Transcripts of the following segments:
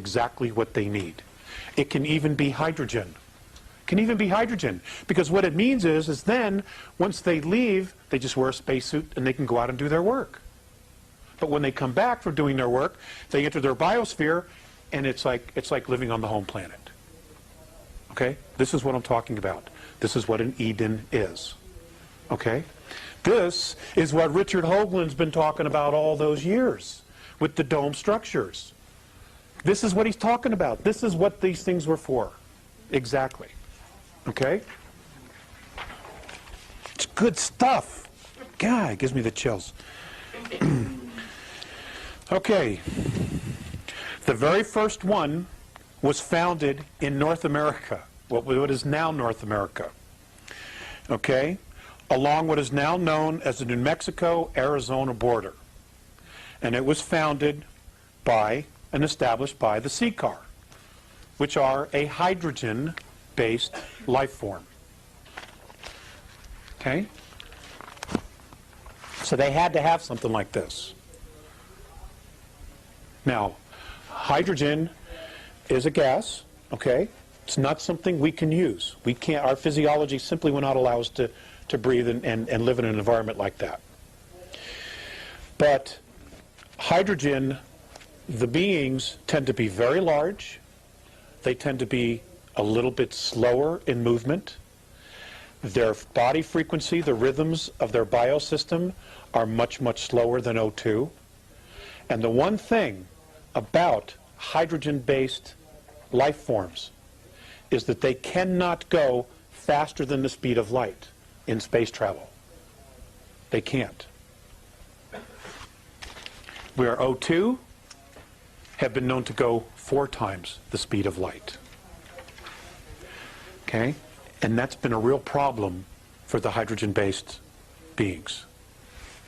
exactly what they need. It can even be hydrogen. Can even be hydrogen, because what it means is then once they leave, they just wear a spacesuit and they can go out and do their work. But when they come back from doing their work, they enter their biosphere, and it's like living on the home planet. Okay? This is what I'm talking about. This is what an Eden is. Okay? This is what Richard Hoagland's been talking about all those years with the dome structures. This is what he's talking about. This is what these things were for. Exactly. Okay? It's good stuff. God, it gives me the chills. Okay. The very first one was founded in North America, what is now North America. Okay? Along what is now known as the New Mexico-Arizona border. And it was founded by and established by the CCAR, which are a hydrogen-based life form. Okay? So they had to have something like this. Now, hydrogen is a gas, okay? It's not something we can use. We can't, our physiology simply will not allow us to breathe and live in an environment like that. But hydrogen, the beings tend to be very large. They tend to be a little bit slower in movement. Their body frequency, the rhythms of their biosystem are much, much slower than O2. And the one thing about hydrogen-based life forms is that they cannot go faster than the speed of light in space travel. They can't. Where O2 have been known to go 4 times the speed of light. Okay? And that's been a real problem for the hydrogen-based beings.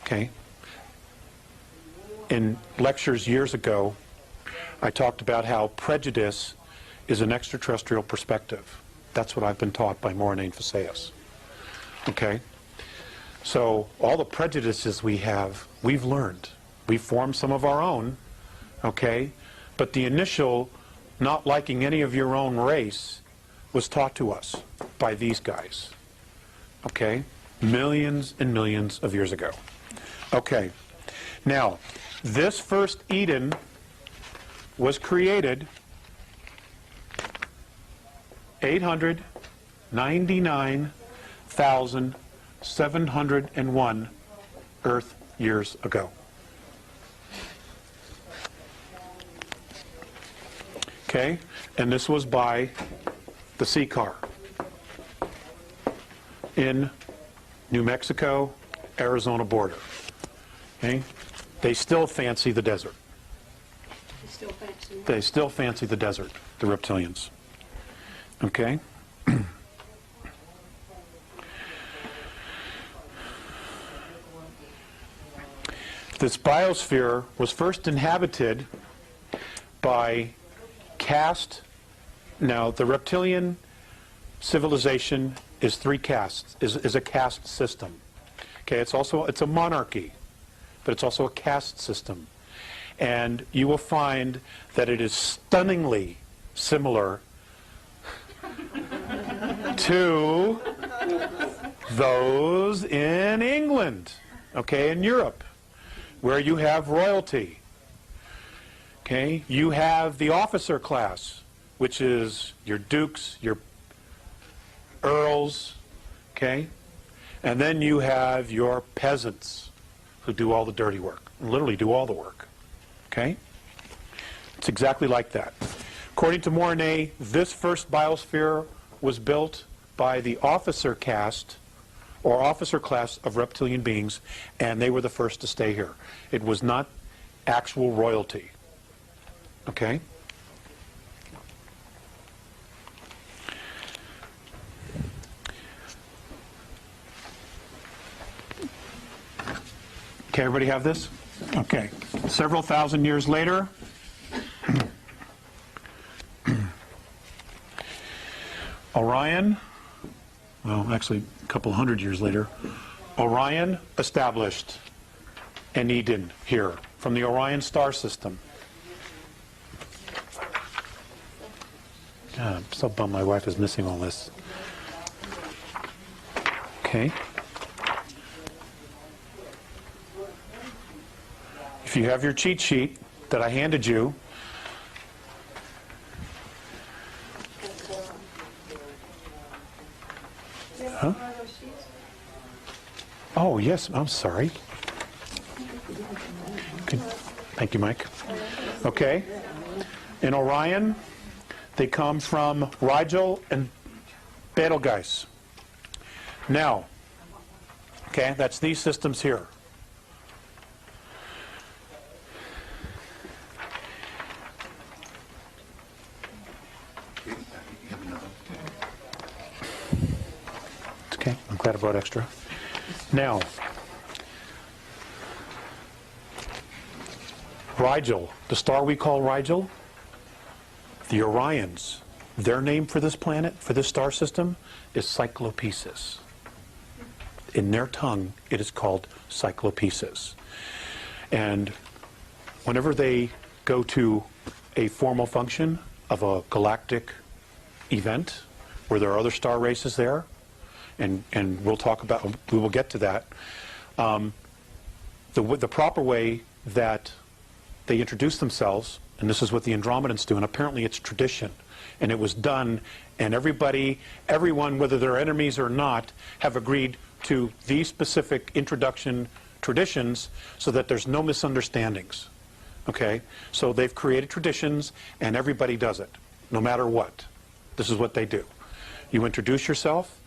Okay? In lectures years ago, I talked about how prejudice is an extraterrestrial perspective. That's what I've been taught by Morine Faceus. Okay? So all the prejudices we have, we've learned. We've formed some of our own, okay? But the initial not liking any of your own race was taught to us by these guys, okay? Millions and millions of years ago. Okay. Now, this first Eden was created 899,701 Earth years ago. Okay? And this was by the CCAR in New Mexico, Arizona border. Okay? They still fancy the desert. They still fancy the desert, the reptilians. Okay? This biosphere was first inhabited by caste. Now, the reptilian civilization is 3 castes, is a caste system. Okay, it's a monarchy, but it's also a caste system. And you will find that it is stunningly similar to those in England, okay, in Europe, where you have royalty. Okay, you have the officer class, which is your dukes, your earls, okay? And then you have your peasants who do all the dirty work, literally do all the work, okay? It's exactly like that. According to Morine, this first biosphere was built by the officer caste or officer class of reptilian beings, and they were the first to stay here. It was not actual royalty, okay? Okay, everybody have this? Okay. Several thousand years later, Orion, well, actually a couple hundred years later, Orion established an Eden here from the Orion star system. God, I'm so bummed my wife is missing all this. Okay. If you have your cheat sheet that I handed you, huh? Oh, yes, I'm sorry. Okay. Thank you, Mike. Okay. In Orion, they come from Rigel and Betelgeuse. Now, okay, that's these systems here. Okay, I'm glad I brought extra. Now, Rigel, the star we call Rigel, the Orions, their name for this planet, for this star system, is Cyclopesis. In their tongue, it is called Cyclopesis. And whenever they go to a formal function of a galactic event, where there are other star races there, and we'll talk about, we will get to that, the proper way that they introduce themselves, and this is what the Andromedans do, and apparently it's tradition, and it was done, and everyone, whether they're enemies or not, have agreed to these specific introduction traditions so that there's no misunderstandings. Okay? So they've created traditions, and everybody does it, no matter what. This is what they do. You introduce yourself,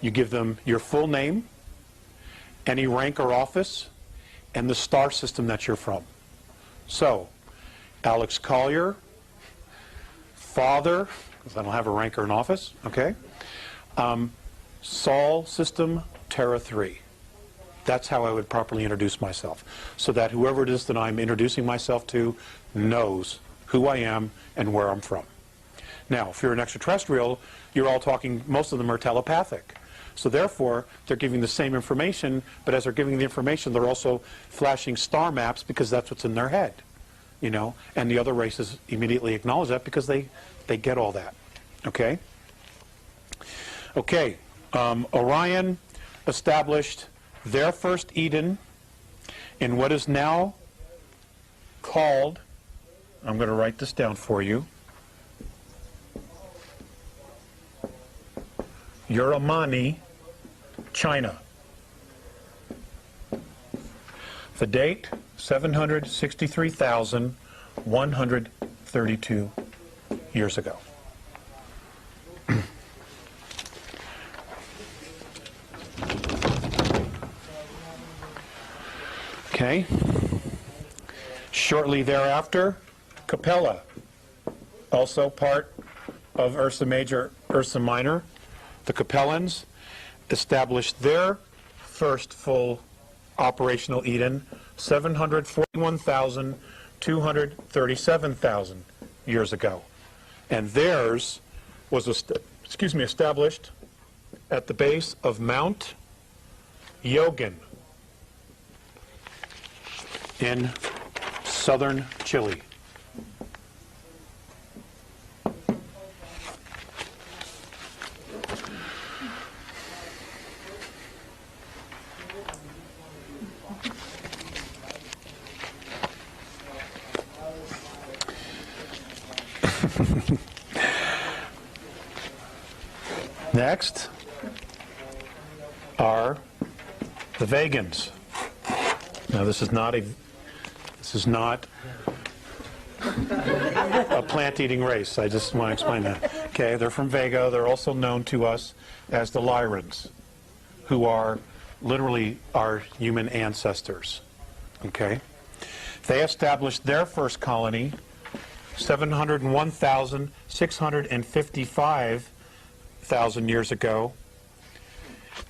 you give them your full name, any rank or office, and the star system that you're from. So, Alex Collier, father, because I don't have a rank or an office, okay? Sol system, Terra 3. That's how I would properly introduce myself, so that whoever it is that I'm introducing myself to knows who I am and where I'm from. Now, if you're an extraterrestrial, you're all talking, most of them are telepathic. So therefore, they're giving the same information, but as they're giving the information, they're also flashing star maps because that's what's in their head, you know, and the other races immediately acknowledge that because they get all that, okay? Okay, Orion established their first Eden in what is now called, I'm going to write this down for you, Uramani, China. The date, 763,132 years ago. Okay. Shortly thereafter, Capella, also part of Ursa Major, Ursa Minor. The Capellans established their first full operational Eden 741,237,000 years ago. And theirs was established at the base of Mount Yogin in southern Chile. Next are the Vegans. Now this is not a plant-eating race. I just want to explain that. Okay, they're from Vega. They're also known to us as the Lyrans, who are literally our human ancestors. Okay, they established their first colony 701,655,000 years ago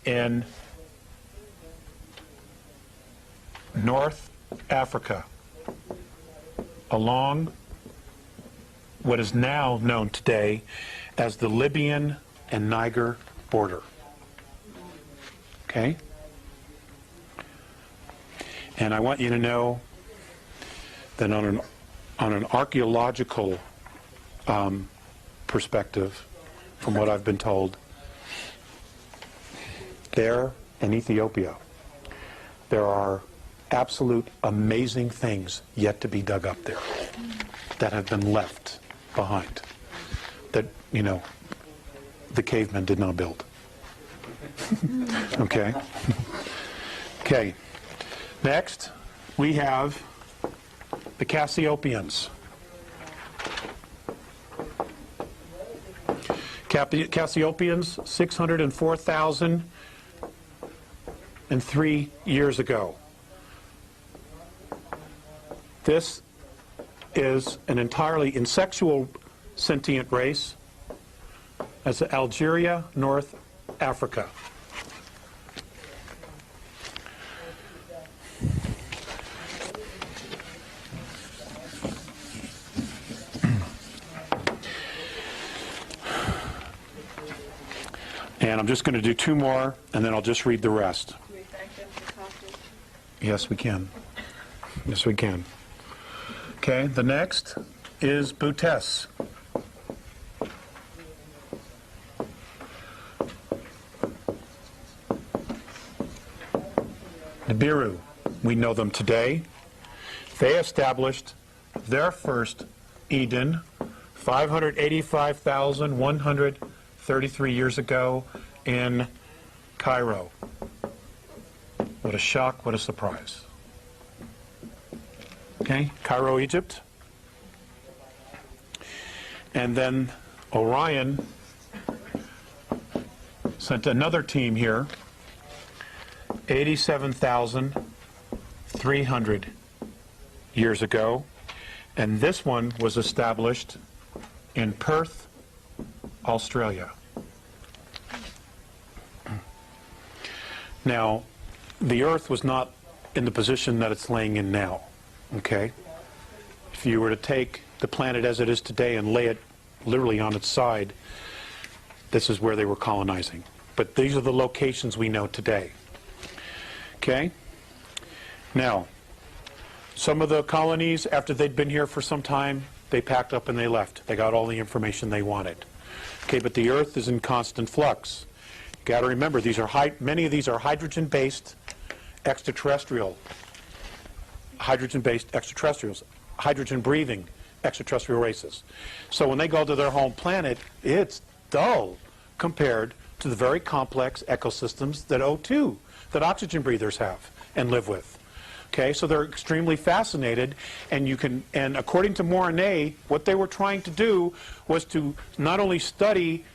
in North Africa, along what is now known today as the Libyan and Niger border. Okay? And I want you to know that on an archaeological perspective, from what I've been told, there in Ethiopia, there are absolute amazing things yet to be dug up there that have been left behind, that, you know, the cavemen did not build. Okay? Okay. Next, we have the Cassiopeans. Cassiopeans, 604,003 years ago. This is an entirely insexual sentient race. That's Algeria, North Africa. And I'm just going to do two more, and then I'll just read the rest. Can we thank them for talking? Yes, we can. Yes, we can. Okay, the next is Butes. Nibiru, we know them today. They established their first Eden 585,133 years ago in Cairo. What a shock, what a surprise. Okay, Cairo, Egypt. And then Orion sent another team here, 87,300 years ago. And this one was established in Perth, Australia. Now, the Earth was not in the position that it's laying in now, okay? If you were to take the planet as it is today and lay it literally on its side, this is where they were colonizing. But these are the locations we know today. Okay? Now, some of the colonies, after they'd been here for some time, they packed up and they left. They got all the information they wanted. Okay, but the Earth is in constant flux. You got to remember, many of these are hydrogen-based extraterrestrials, hydrogen-breathing extraterrestrial races. So when they go to their home planet, it's dull compared to the very complex ecosystems that O2, that oxygen breathers have and live with. Okay, so they're extremely fascinated, and according to Moronnay, what they were trying to do was to not only study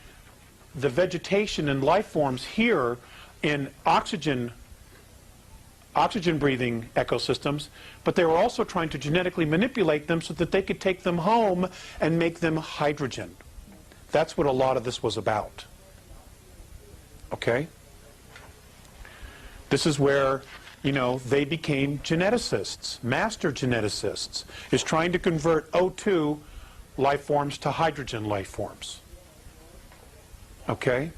the vegetation and life forms here in oxygen breathing ecosystems, but they were also trying to genetically manipulate them so that they could take them home and make them hydrogen. That's what a lot of this was about. Okay? This is where, you know, they became geneticists, master geneticists, is trying to convert O2 life forms to hydrogen life forms. Okay?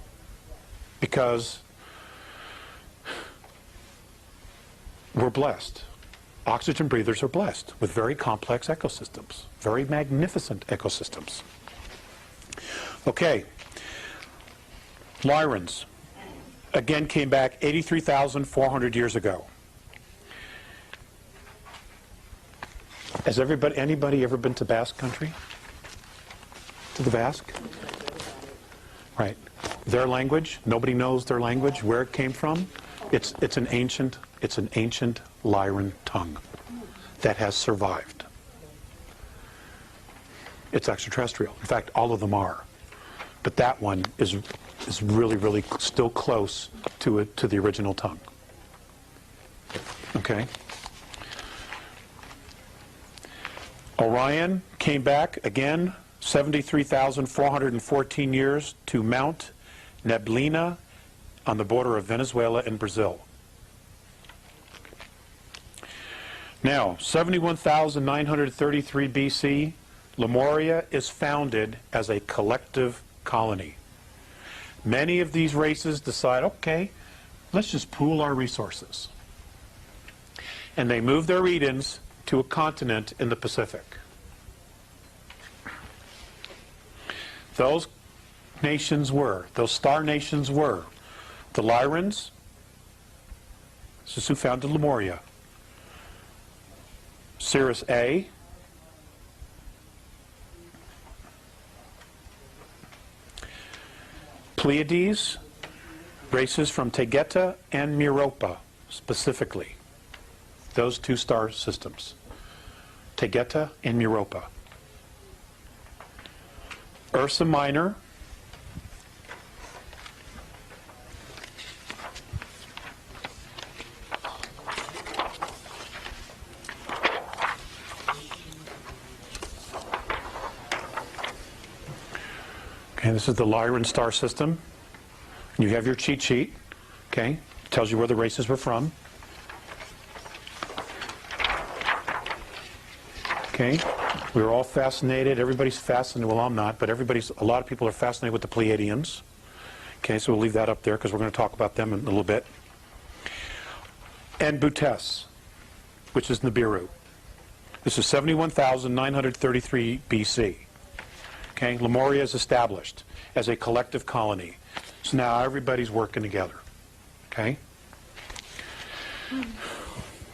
Because we're blessed. Oxygen breathers are blessed with very complex ecosystems, very magnificent ecosystems. Okay. Lyrans, again, came back 83,400 years ago. Has anybody ever been to Basque country? To the Basque? Right. Their language, nobody knows their language, where it came from. It's an ancient Lyran tongue that has survived. It's extraterrestrial. In fact, all of them are. But that one is really, really still close to the original tongue. Okay? Orion came back again, 73,414 years to Mount Neblina on the border of Venezuela and Brazil. Now, 71,933 BC, Lemuria is founded as a collective colony. Many of these races decide, okay, let's just pool our resources. And they move their Edens to a continent in the Pacific. those star nations were the Lyrans, this is who founded Lemuria, Sirius A, Pleiades, races from Taygeta and Meropa, specifically. Those two star systems, Taygeta and Meropa. Ursa Minor, okay, this is the Lyran star system. You have your cheat sheet, okay? Tells you where the races were from. Okay, we were all fascinated. Everybody's fascinated. Well, I'm not, but a lot of people are fascinated with the Pleiadians. Okay, so we'll leave that up there because we're going to talk about them in a little bit. And Butes, which is Nibiru. This is 71,933 BC. Okay, Lemuria is established as a collective colony. So now everybody's working together. Okay?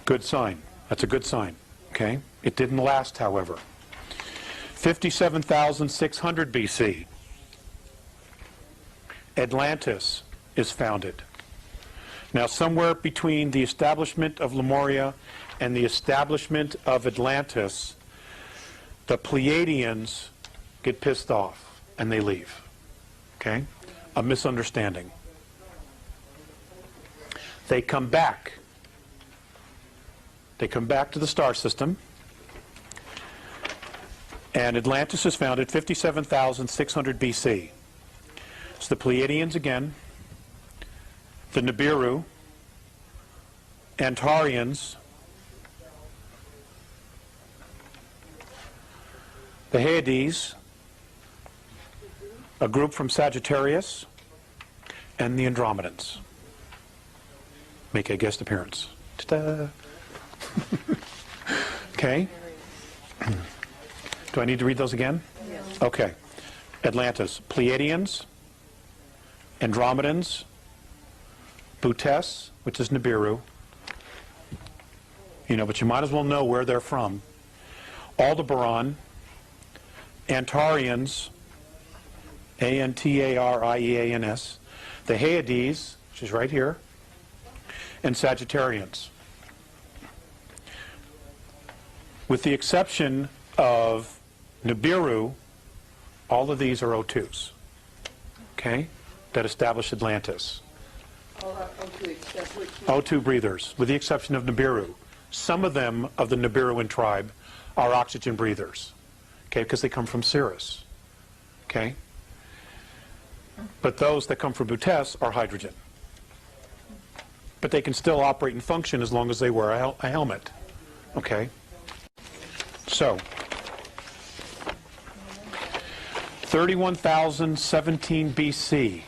Good sign. That's a good sign. Okay? It didn't last, however. 57,600 BC, Atlantis is founded. Now, somewhere between the establishment of Lemuria and the establishment of Atlantis, the Pleiadians get pissed off and they leave. Okay? A misunderstanding. They come back. They come back to the star system. And Atlantis is founded 57,600 BC. It's the Pleiadians again, the Nibiru, Antarians, the Hyades, a group from Sagittarius, and the Andromedans make a guest appearance. Ta-da! Okay. Do I need to read those again? Yes. Okay. Atlantis, Pleiadians, Andromedans, Butes, which is Nibiru. You know, but you might as well know where they're from. Aldebaran, Antarians, Antarians, the Hyades, which is right here, and Sagittarians. With the exception of Nibiru, all of these are O2s, okay, that established Atlantis. O2 breathers, with the exception of Nibiru. Some of them of the Nibiruan tribe are oxygen breathers, okay, because they come from Sirius, okay? But those that come from Butes are hydrogen. But they can still operate and function as long as they wear a helmet, okay? So, 31,017 BC,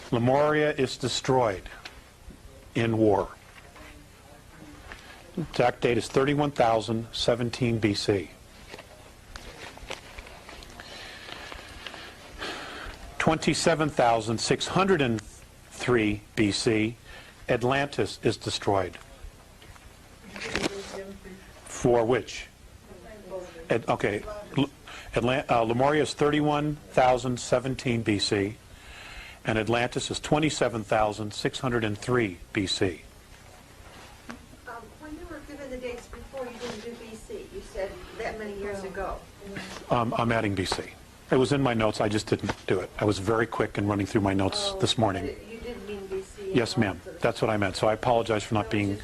Lemuria is destroyed in war. Exact date is 31,017 BC. 27,603 BC, Atlantis is destroyed. For which? Okay, Lemuria is 31,017 BC, and Atlantis is 27,603 BC. When you were given the dates before, you didn't do BC. You said that many years ago. I'm adding BC. It was in my notes, I just didn't do it. I was very quick in running through my notes this morning. You didn't mean BC? Yes, ma'am. That's what I meant. So I apologize for not being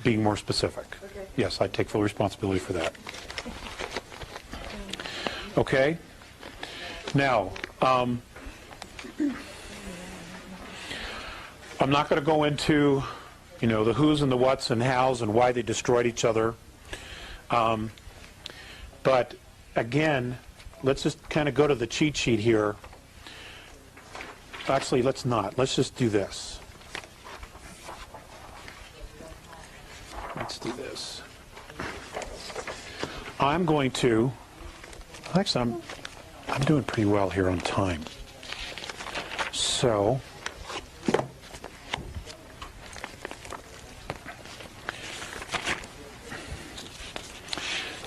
more specific. Okay. Yes, I take full responsibility for that. Okay. Now, I'm not going to go into, you know, the who's and the what's and how's and why they destroyed each other. But again, let's just kind of go to the cheat sheet here. Actually, let's not. Let's just do this. Let's do this. I'm going to, actually, I'm doing pretty well here on time. So,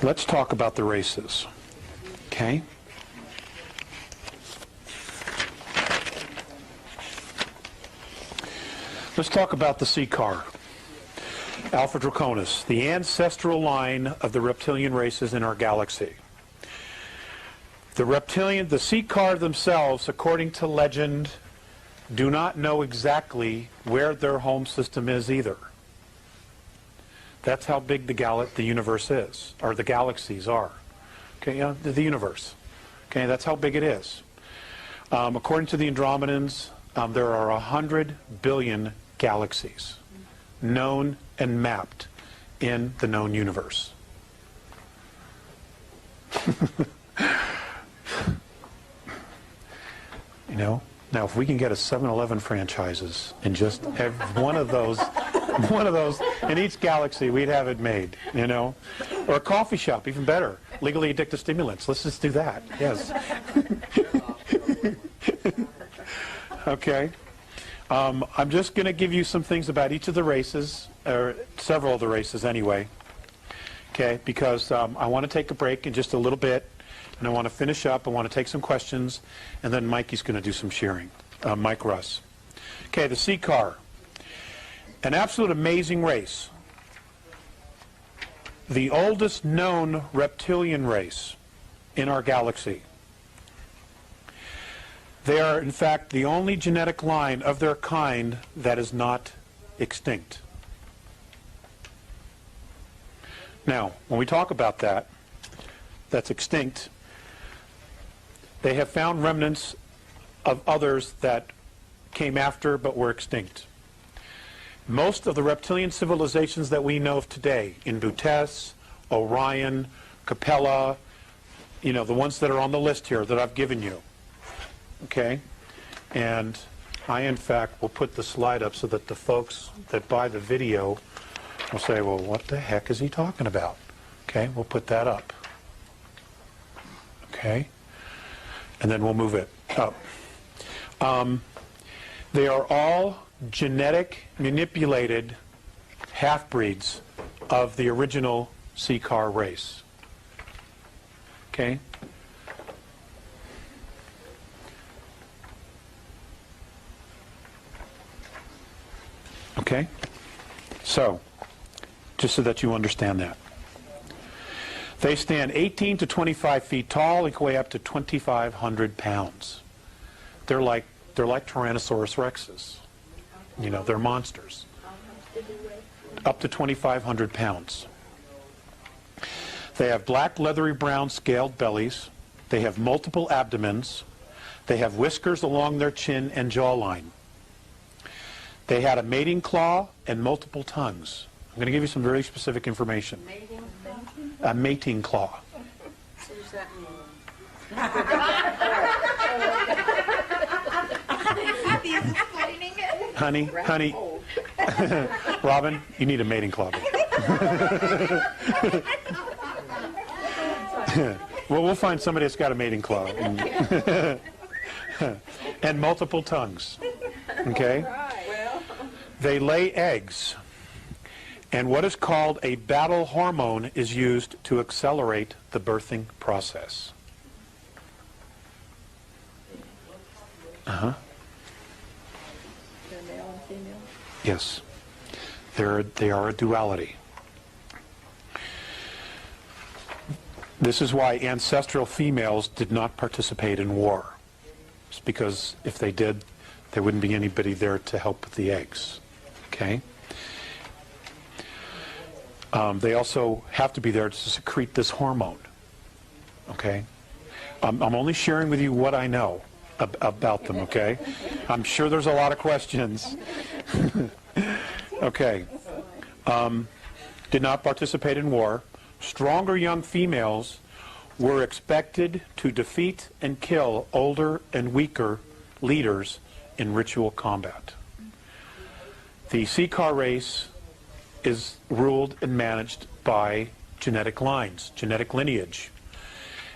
let's talk about the races, okay? Let's talk about the sea car. Alpha Draconis, the ancestral line of the reptilian races in our galaxy. The sea car themselves, according to legend, do not know exactly where their home system is either. That's how big the universe is, or the galaxies are. Okay, the universe. Okay, that's how big it is. According to the Andromedans, there are 100 billion galaxies known and mapped in the known universe. You know, now if we can get a 7-Eleven franchises and just have one of those in each galaxy, we'd have it made, you know. Or a coffee shop, even better. Legally addictive stimulants. Let's just do that. Yes. Okay. I'm just going to give you some things about each of the races, or several of the races anyway. Okay, because I want to take a break in just a little bit, and I want to finish up. I want to take some questions, and then Mikey's going to do some sharing. Mike Russ. Okay, the sea car. An absolute amazing race. The oldest known reptilian race in our galaxy. They are, in fact, the only genetic line of their kind that is not extinct. Now, when we talk about that's extinct, they have found remnants of others that came after but were extinct. Most of the reptilian civilizations that we know of today, in Butes, Orion, Capella, you know, the ones that are on the list here that I've given you, okay? And I, in fact, will put the slide up so that the folks that buy the video will say, well, what the heck is he talking about? Okay, we'll put that up. Okay? And then we'll move it up. They are all genetic manipulated half-breeds of the original sea car race. Okay? Okay? So, just so that you understand that. They stand 18 to 25 feet tall and can weigh up to 2,500 pounds. They're like Tyrannosaurus rexes. You know, they're monsters. Up to 2,500 pounds. They have black, leathery brown scaled bellies. They have multiple abdomens. They have whiskers along their chin and jawline. They had a mating claw and multiple tongues. I'm going to give you some very specific information. A mating claw. What does that mean? Honey, Robin, you need a mating claw. Well, we'll find somebody that's got a mating claw. And multiple tongues. Okay? They lay eggs. And what is called a battle hormone is used to accelerate the birthing process. They're male and female? Yes. They are a duality. This is why ancestral females did not participate in war. It's because if they did, there wouldn't be anybody there to help with the eggs. Okay? They also have to be there to secrete this hormone. Okay? I'm only sharing with you what I know about them, okay? I'm sure there's a lot of questions. Okay. Did not participate in war. Stronger young females were expected to defeat and kill older and weaker leaders in ritual combat. The sea car race is ruled and managed by genetic lines, genetic lineage.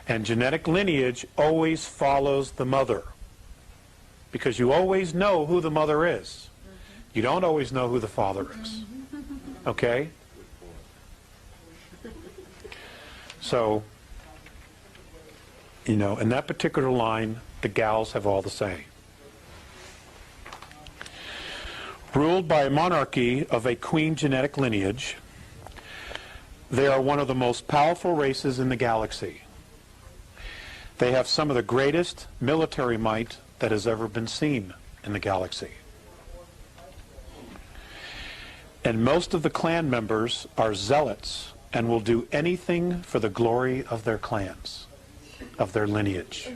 And genetic lineage always follows the mother, because you always know who the mother is. You don't always know who the father is. Okay? So, you know, in that particular line, the gals have all the say. Ruled by a monarchy of a queen genetic lineage, they are one of the most powerful races in the galaxy. They have some of the greatest military might that has ever been seen in the galaxy. And most of the clan members are zealots and will do anything for the glory of their clans, of their lineage.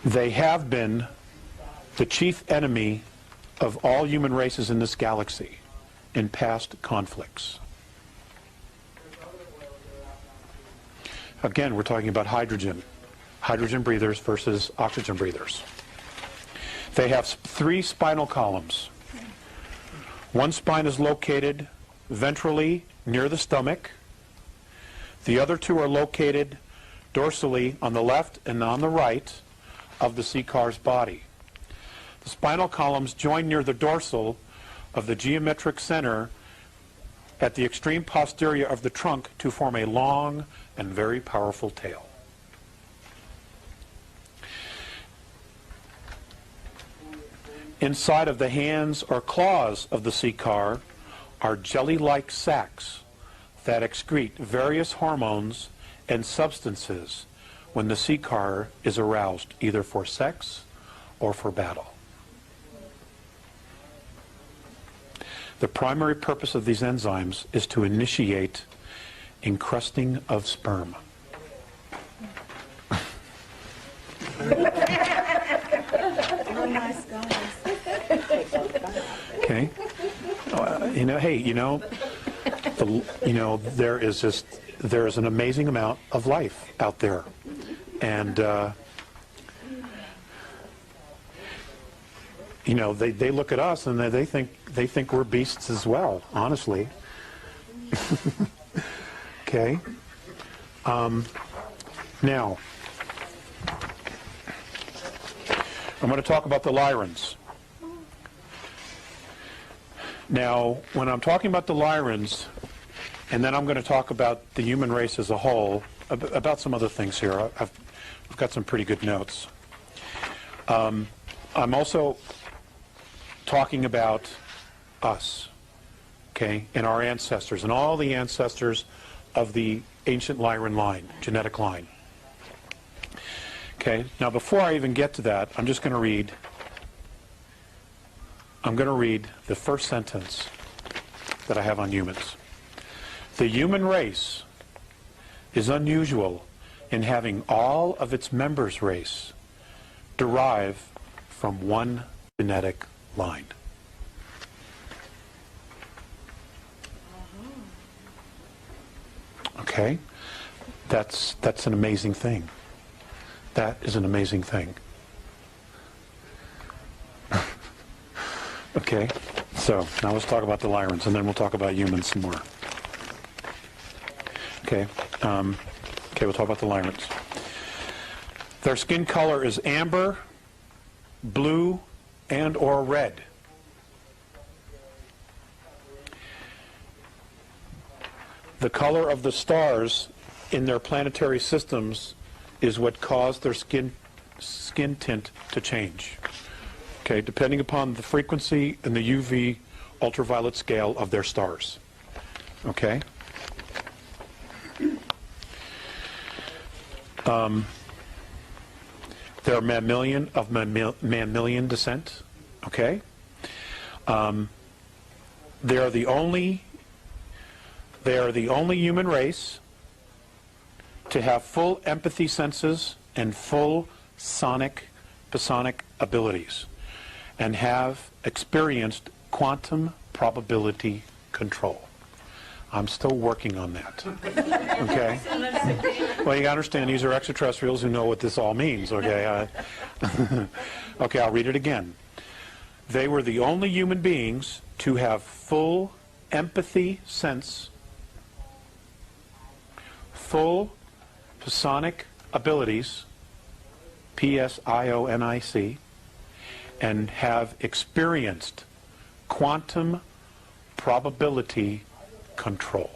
They have been the chief enemy of all human races in this galaxy in past conflicts. Again, we're talking about hydrogen. Hydrogen breathers versus oxygen breathers. They have 3 spinal columns. One spine is located ventrally near the stomach. The other 2 are located dorsally on the left and on the right of the sea car's body. The spinal columns join near the dorsal of the geometric center at the extreme posterior of the trunk to form a long and very powerful tail. Inside of the hands or claws of the sea car are jelly-like sacs that excrete various hormones and substances when the sea car is aroused, either for sex or for battle. The primary purpose of these enzymes is to initiate encrusting of sperm. Okay? You know, hey, you know, there is an amazing amount of life out there. And, you know, they look at us and they think we're beasts as well, honestly. Okay? Now, I'm going to talk about the Lyrans. Now, when I'm talking about the Lyrans, and then I'm going to talk about the human race as a whole, about some other things here. I've got some pretty good notes. I'm also talking about us, okay, and our ancestors, and all the ancestors of the ancient Lyran line, genetic line. Okay, now before I even get to that, I'm going to read the first sentence that I have on humans. The human race is unusual in having all of its members' race derive from one genetic line. Okay? That's an amazing thing. That is an amazing thing. Okay? So, now let's talk about the Lyrans, and then we'll talk about humans some more. Okay? We'll talk about the Lyrans. Their skin color is amber, blue, and or red. The color of the stars in their planetary systems is what caused their skin tint to change. Okay, depending upon the frequency and the UV ultraviolet scale of their stars. Okay? They're mammalian of mammalian descent. Okay? They are the only human race to have full empathy senses and full psionic abilities, and have experienced quantum probability control. I'm still working on that. Okay? Well, you understand these are extraterrestrials who know what this all means, okay? Okay, I'll read it again. They were the only human beings to have full empathy sense, full psionic abilities, Psionic, and have experienced quantum probability control.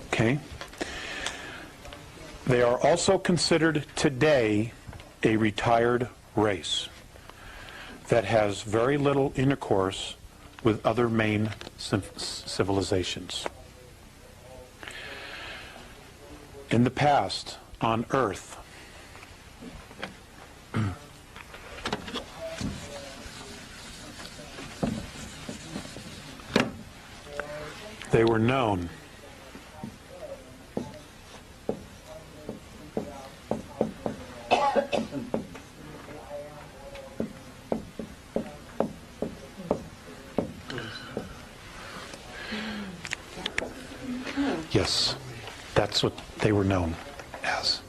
Okay. They are also considered today a retired race that has very little intercourse with other main civilizations. In the past, on Earth, they were known Yes, that's what they were known as.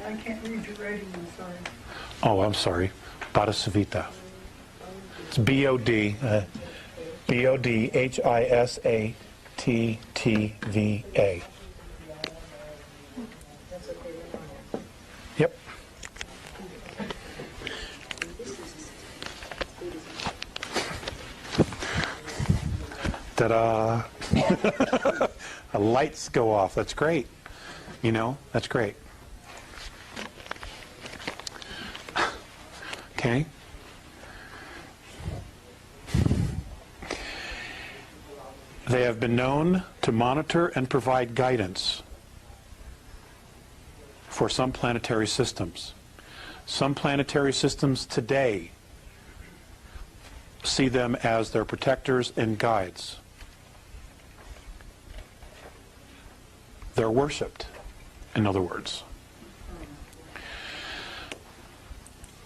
I can't read your writing, I'm sorry. Oh, I'm sorry. Bodhisattva. It's B-O-D, B-O-D-H-I-S-A-T-T-V-A. Yep. Ta-da! The lights go off. That's great. You know, that's great. Okay. They have been known to monitor and provide guidance for some planetary systems. Some planetary systems today see them as their protectors and guides. They're worshipped, in other words.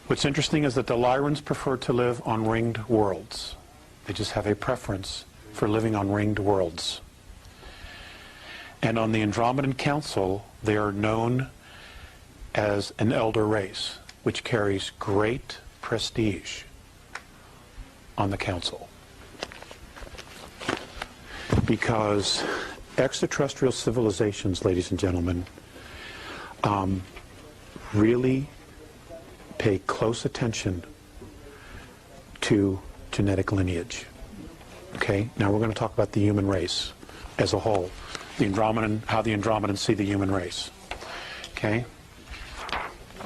What's interesting is that the Lyrans prefer to live on ringed worlds. They just have a preference for living on ringed worlds. And on the Andromedan Council, they are known as an elder race, which carries great prestige on the Council. Because extraterrestrial civilizations, ladies and gentlemen, really pay close attention to genetic lineage. Okay, now we're going to talk about the human race as a whole, the Andromedan, how the Andromedans see the human race. Okay,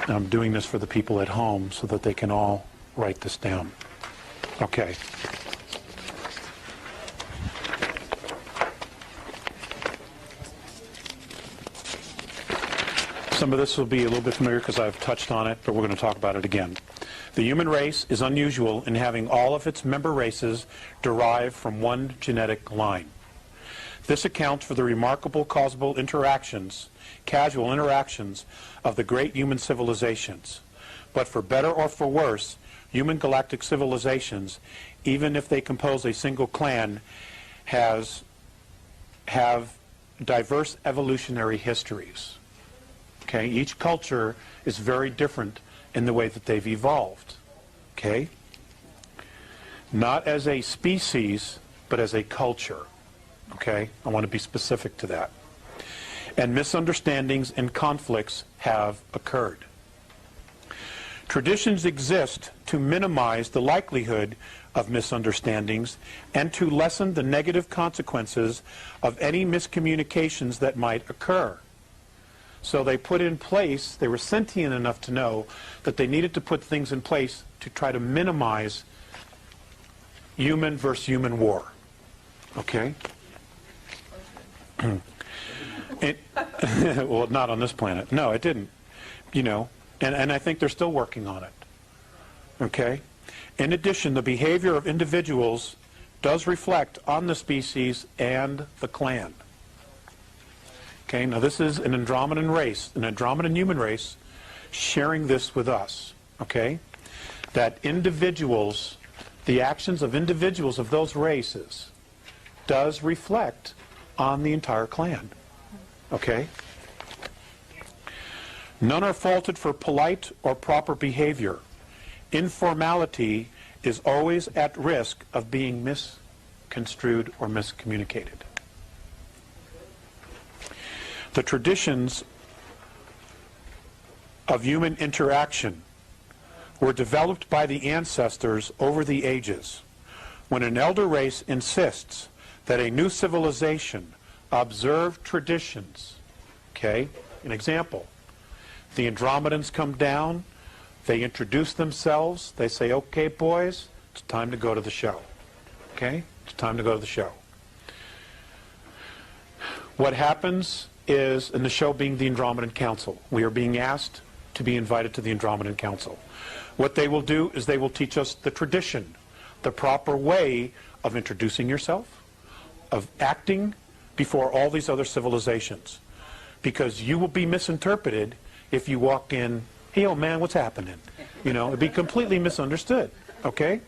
and I'm doing this for the people at home so that they can all write this down. Okay. Some of this will be a little bit familiar because I've touched on it, but we're going to talk about it again. The human race is unusual in having all of its member races derive from one genetic line. This accounts for the remarkable causal interactions, casual interactions of the great human civilizations. But for better or for worse, human galactic civilizations, even if they compose a single clan, have diverse evolutionary histories. Okay, each culture is very different in the way that they've evolved. Okay? Not as a species, but as a culture. Okay? I want to be specific to that. And misunderstandings and conflicts have occurred. Traditions exist to minimize the likelihood of misunderstandings and to lessen the negative consequences of any miscommunications that might occur. So they put in place, they were sentient enough to know that they needed to put things in place to try to minimize human versus human war. Okay? Well, not on this planet. No, it didn't. You know, and I think they're still working on it. Okay? In addition, the behavior of individuals does reflect on the species and the clan. Okay, now this is an Andromedan race, an Andromedan human race, sharing this with us, okay? That individuals, the actions of individuals of those races does reflect on the entire clan. Okay? None are faulted for polite or proper behavior. Informality is always at risk of being misconstrued or miscommunicated. The traditions of human interaction were developed by the ancestors over the ages. When an elder race insists that a new civilization observe traditions, okay, an example, the Andromedans come down, they introduce themselves, they say, okay, boys, it's time to go to the show. Okay? It's time to go to the show. What happens is, in the show being the Andromedan Council, we are being asked to be invited to the Andromedan Council. What they will do is they will teach us the tradition, the proper way of introducing yourself, of acting before all these other civilizations. Because you will be misinterpreted if you walk in, hey, old man, what's happening? You know, it'd be completely misunderstood. Okay?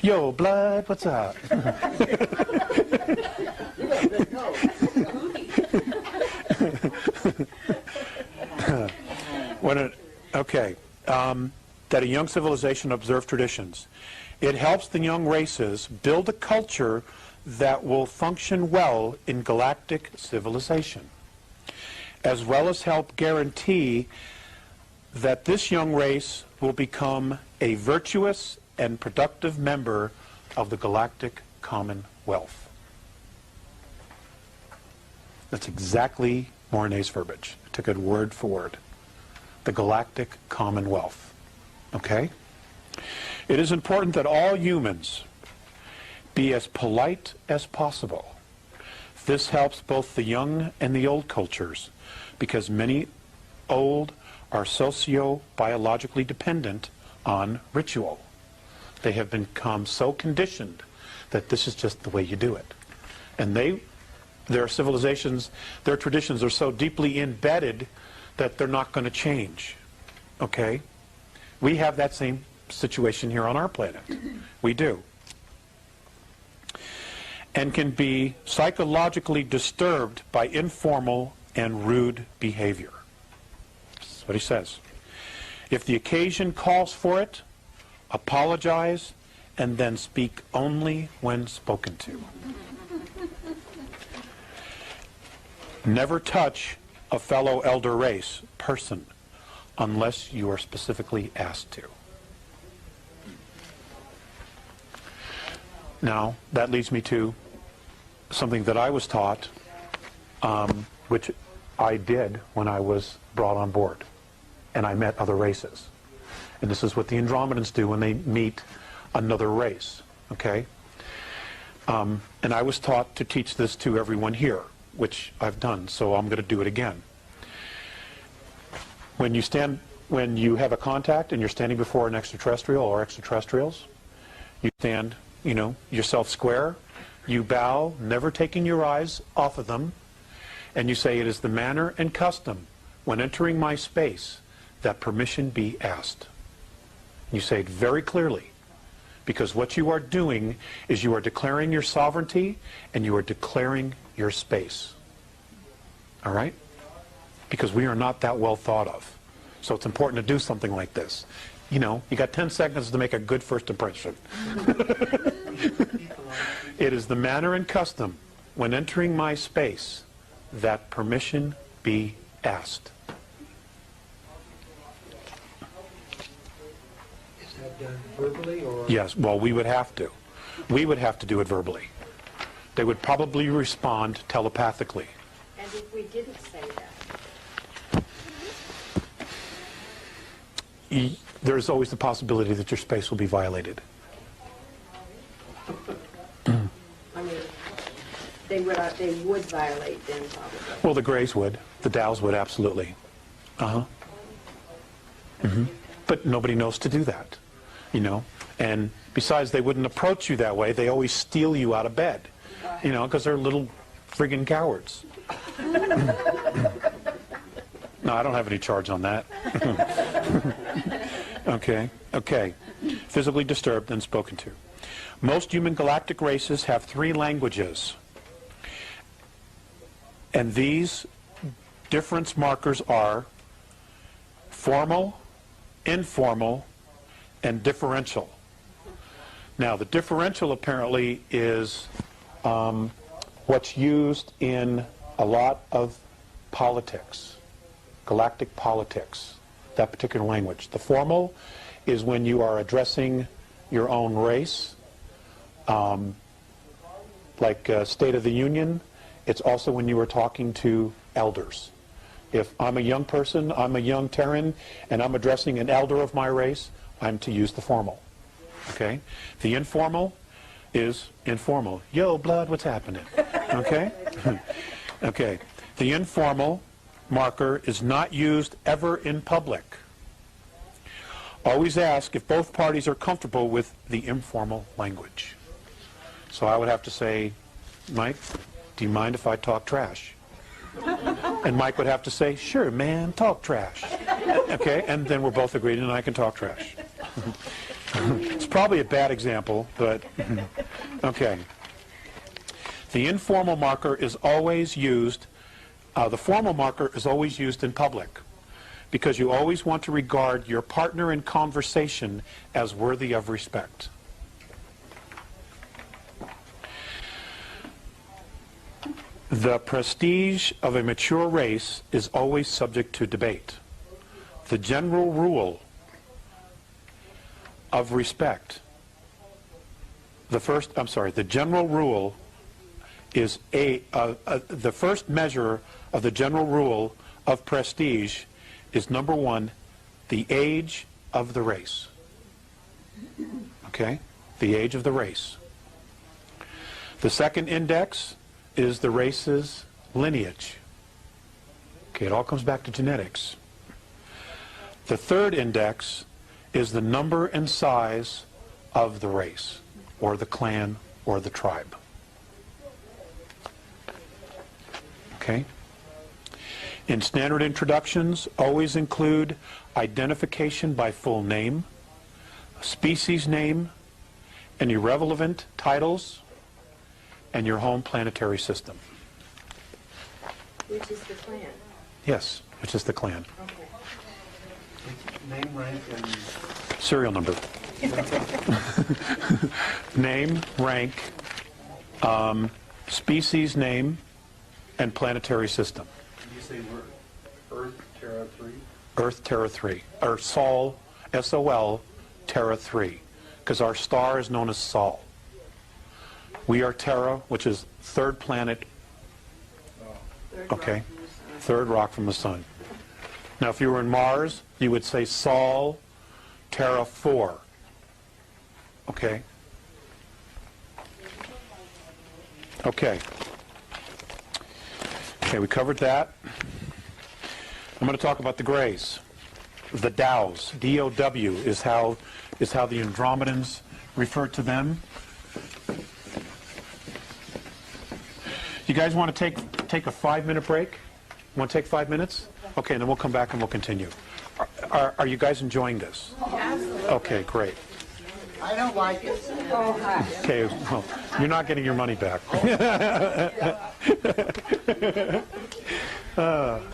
Yo, blood, what's up? That a young civilization observe traditions. It helps the young races build a culture that will function well in galactic civilization, as well as help guarantee that this young race will become a virtuous and productive member of the galactic commonwealth. That's exactly Mornay's verbiage. I took it word for word. The galactic commonwealth. Okay? It is important that all humans be as polite as possible. This helps both the young and the old cultures, because many old are socio-biologically dependent on ritual. They have become so conditioned that this is just the way you do it. And their civilizations, their traditions are so deeply embedded that they're not going to change. Okay? We have that same situation here on our planet. We do. And can be psychologically disturbed by informal and rude behavior. That's what he says. If the occasion calls for it, apologize, and then speak only when spoken to. Never touch a fellow elder race person unless you are specifically asked to. Now, that leads me to something that I was taught, which I did when I was brought on board, and I met other races. And this is what the Andromedans do when they meet another race, okay? And I was taught to teach this to everyone here, which I've done, so I'm going to do it again. When you have a contact and you're standing before an extraterrestrial or extraterrestrials, you stand, you know, yourself square, you bow, never taking your eyes off of them, and you say, it is the manner and custom when entering my space that permission be asked. You say it very clearly, because what you are doing is you are declaring your sovereignty and you are declaring your space. All right? Because we are not that well thought of. So it's important to do something like this. You know, you got 10 seconds to make a good first impression. It is the manner and custom when entering my space that permission be asked. Is that done verbally or? Yes, well, we would have to. We would have to do it verbally. They would probably respond telepathically. And if we didn't say that? There's always the possibility that your space will be violated. I mean, they would violate then probably. Well, the Greys would. The Dows would, absolutely. Uh-huh. Mm-hmm. But nobody knows to do that, you know. And besides, they wouldn't approach you that way. They always steal you out of bed, you know, because they're little friggin' cowards. No, I don't have any charge on that. Okay. Physically disturbed and spoken to. Most human galactic races have 3 languages. And these difference markers are formal, informal, and differential. Now, the differential apparently is what's used in a lot of politics, galactic politics, that particular language. The formal is when you are addressing your own race, like State of the Union. It's also when you are talking to elders. If I'm a young person, I'm a young Terran, and I'm addressing an elder of my race, I'm to use the formal. Okay? The informal is informal. Yo, blood, what's happening? Okay? Okay. The informal marker is not used ever in public. Always ask if both parties are comfortable with the informal language. So I would have to say, Mike, do you mind if I talk trash? And Mike would have to say, sure, man, talk trash. Okay, and then we're both agreed and I can talk trash. It's probably a bad example, but okay. The informal marker is always used, the formal marker is always used in public because you always want to regard your partner in conversation as worthy of respect. The prestige of a mature race is always subject to debate. The general rule of respect, the general rule is the first measure of the general rule of prestige is number 1, the age of the race. Okay? The age of the race. The second index is the race's lineage. Okay, it all comes back to genetics. The third index is the number and size of the race, or the clan, or the tribe. Okay? In standard introductions, always include identification by full name, species name, and irrelevant titles, and your home planetary system. Which is the clan. Yes, which is the clan. Okay. Name, rank, and Serial number. Name, rank, species name, and planetary system. did you say we're Earth, Terra 3? Earth, Terra 3. Or Sol, S-O-L, Terra 3. Because our star is known as Sol. We are Terra, which is third planet, okay? Third rock from the sun. Now, if you were in Mars, you would say Sol, Terra 4. Okay? Okay. Okay, we covered that. I'm going to talk about the Greys. The Dows. D-O-W is how the Andromedans refer to them. You guys want to take a 5-minute break? Want to take 5 minutes? Okay, and then we'll come back and we'll continue. Are you guys enjoying this? Okay, great. I don't like it. Okay, well, you're not getting your money back.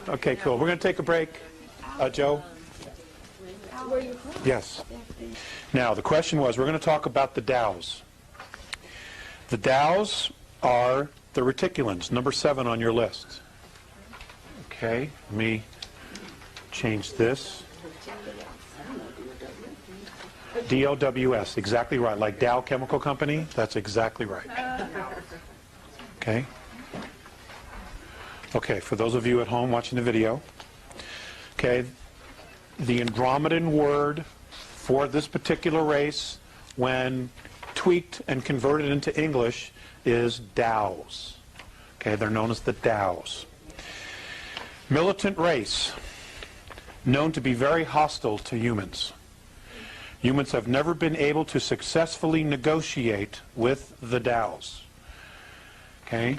Okay, cool. We're going to take a break. Joe? Yes. Now, the question was, we're going to talk about the Dows. The Dows are the reticulans, number 7 on your list. Okay, let me change this. D-O-W-S, exactly right. Like Dow Chemical Company, that's exactly right. Okay. Okay, for those of you at home watching the video, okay, the Andromedan word for this particular race, when tweaked and converted into English, is Dows. Okay, they're known as the Dows. Militant race, known to be very hostile to humans. Humans have never been able to successfully negotiate with the Dows. Okay?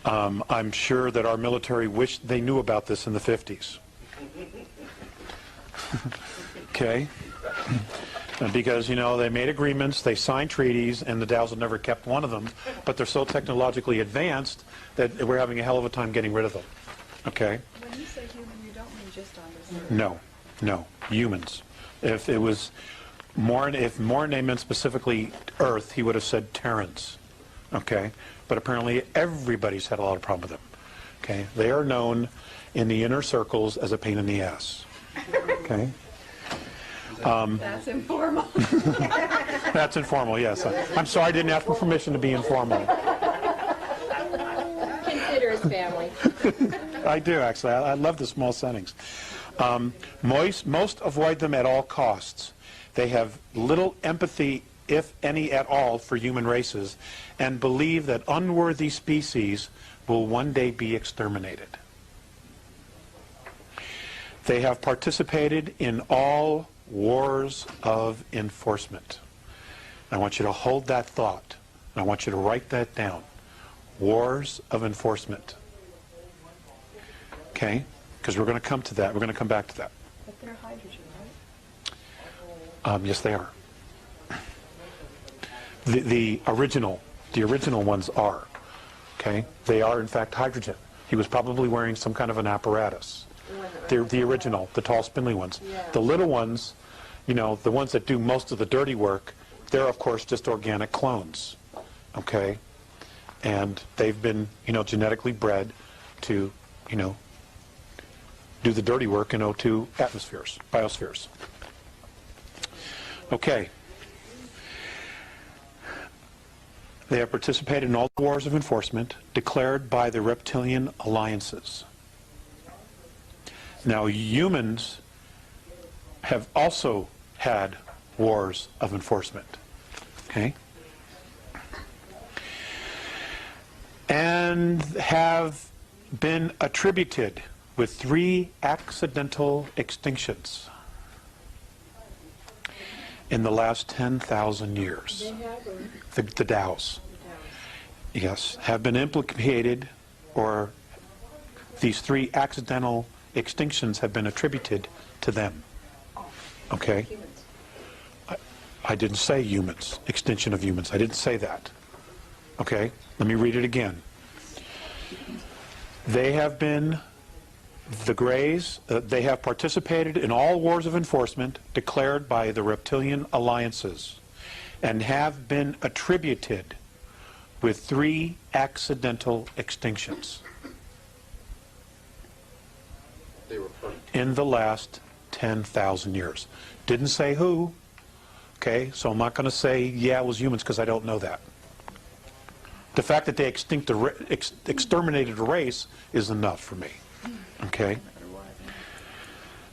I'm sure that our military wished they knew about this in the 50s. Okay? Because, you know, they made agreements, they signed treaties, and the Dows have never kept one of them, but they're so technologically advanced that we're having a hell of a time getting rid of them. Okay? When you say human, you don't mean just on this earth. No, humans. If it was if Mornay meant specifically Earth, he would have said Terrans. Okay? But apparently everybody's had a lot of problem with them. Okay? They are known in the inner circles as a pain in the ass. Okay? That's informal. That's informal, yes. I'm sorry I didn't ask for permission to be informal. Consider his family. I do, actually. I love the small settings. Most avoid them at all costs. They have little empathy, if any at all, for human races, and believe that unworthy species will one day be exterminated. They have participated in all wars of enforcement. I want you to hold that thought, and I want you to write that down. Wars of enforcement. Okay? Because we're going to come to that. We're going to come back to that. But they're hydrogen, Yes, they are. The original ones are. Okay? They are, in fact, hydrogen. He was probably wearing some kind of an apparatus. The original, the tall, spindly ones. The little ones, you know, the ones that do most of the dirty work, they're, of course, just organic clones. Okay? And they've been, you know, genetically bred to, you know, do the dirty work in O2 atmospheres, biospheres. Okay. They have participated in all the wars of enforcement declared by the reptilian alliances. Now, humans have also had wars of enforcement. Okay? And have been attributed with 3 accidental extinctions in the last 10,000 years. The Dows. Yes, have been implicated, or these 3 accidental extinctions have been attributed to them. Okay? I didn't say humans, extinction of humans. I didn't say that. Okay? Let me read it again. They have been, the Greys, they have participated in all wars of enforcement declared by the reptilian alliances and have been attributed with 3 accidental extinctions in the last 10,000 years. Didn't say who. Okay, so I'm not going to say, yeah, it was humans, because I don't know that. The fact that they exterminated a race is enough for me. Okay?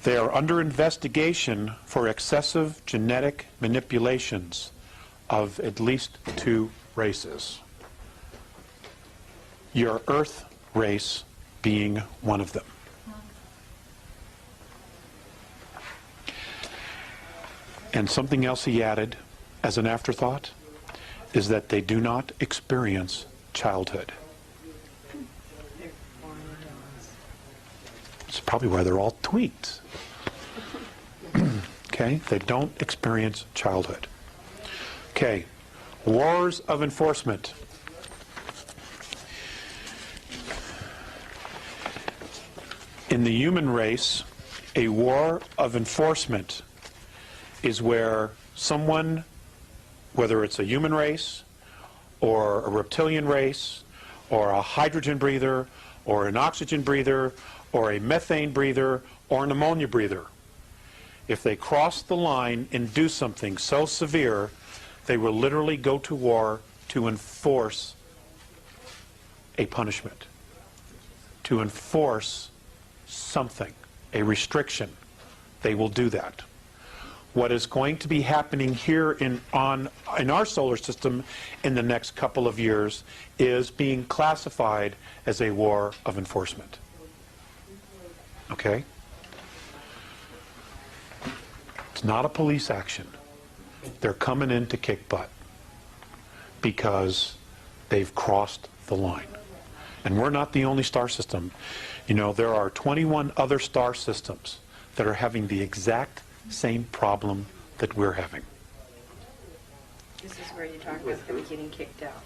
They are under investigation for excessive genetic manipulations of at least 2 races. Your Earth race being one of them. And something else he added as an afterthought is that they do not experience childhood. It's probably why they're all tweaked. Okay? They don't experience childhood. Okay. Wars of enforcement. In the human race, a war of enforcement is where someone, whether it's a human race or a reptilian race or a hydrogen breather or an oxygen breather or a methane breather or an ammonia breather, if they cross the line and do something so severe, they will literally go to war to enforce a punishment, to enforce something, a restriction. They will do that. What is going to be happening here in our solar system in the next couple of years is being classified as a war of enforcement. Okay? It's not a police action. They're coming in to kick butt because they've crossed the line. And we're not the only star system. You know, there are 21 other star systems that are having the exact same problem that we're having. This is where you talk about them getting kicked out.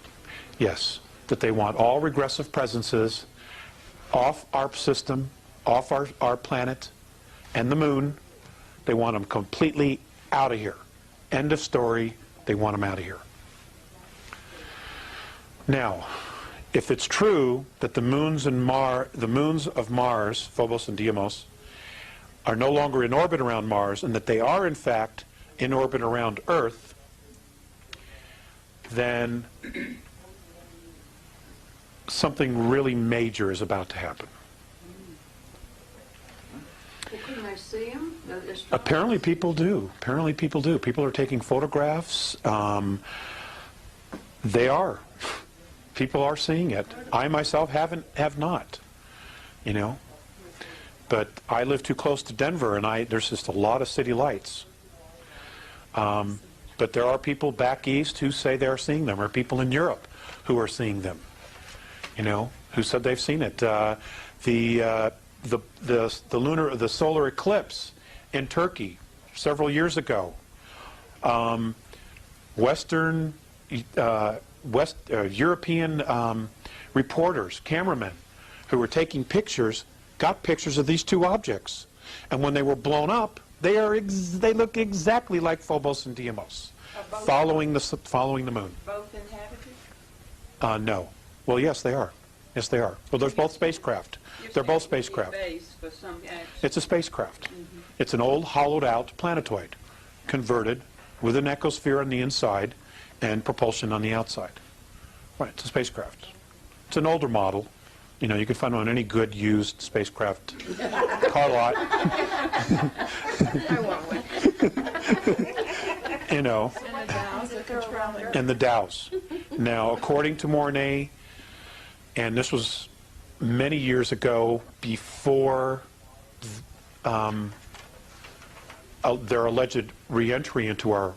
Yes, that they want all regressive presences off our system, off our planet and the moon. They want them completely out of here. End of story. They want them out of here. Now, if it's true that the moons of Mars, Phobos and Deimos, are no longer in orbit around Mars, and that they are in fact in orbit around Earth, then something really major is about to happen. Well, couldn't they see them? Apparently people do. Apparently people do. People are taking photographs. They are. People are seeing it. I myself have not. You know. But I live too close to Denver, and there's just a lot of city lights. But there are people back east who say they're seeing them, or people in Europe who are seeing them. You know, who said they've seen it. The solar eclipse in Turkey several years ago. European reporters, cameramen, who were taking pictures, got pictures of these two objects, and when they were blown up, they look exactly like Phobos and Deimos, following the moon. Both inhabited? No. Well, yes, they are. Yes, they are. Well, there's both spacecraft. They're both spacecraft. It's a spacecraft. It's an old hollowed-out planetoid, converted with an ecosphere on the inside and propulsion on the outside. Right, it's a spacecraft. It's an older model. You know, you can find it on any good used spacecraft car lot. I want one. You know, And the Dows are controlling. and the Dows. Now, according to Mornay, and this was many years ago, before their alleged re-entry into our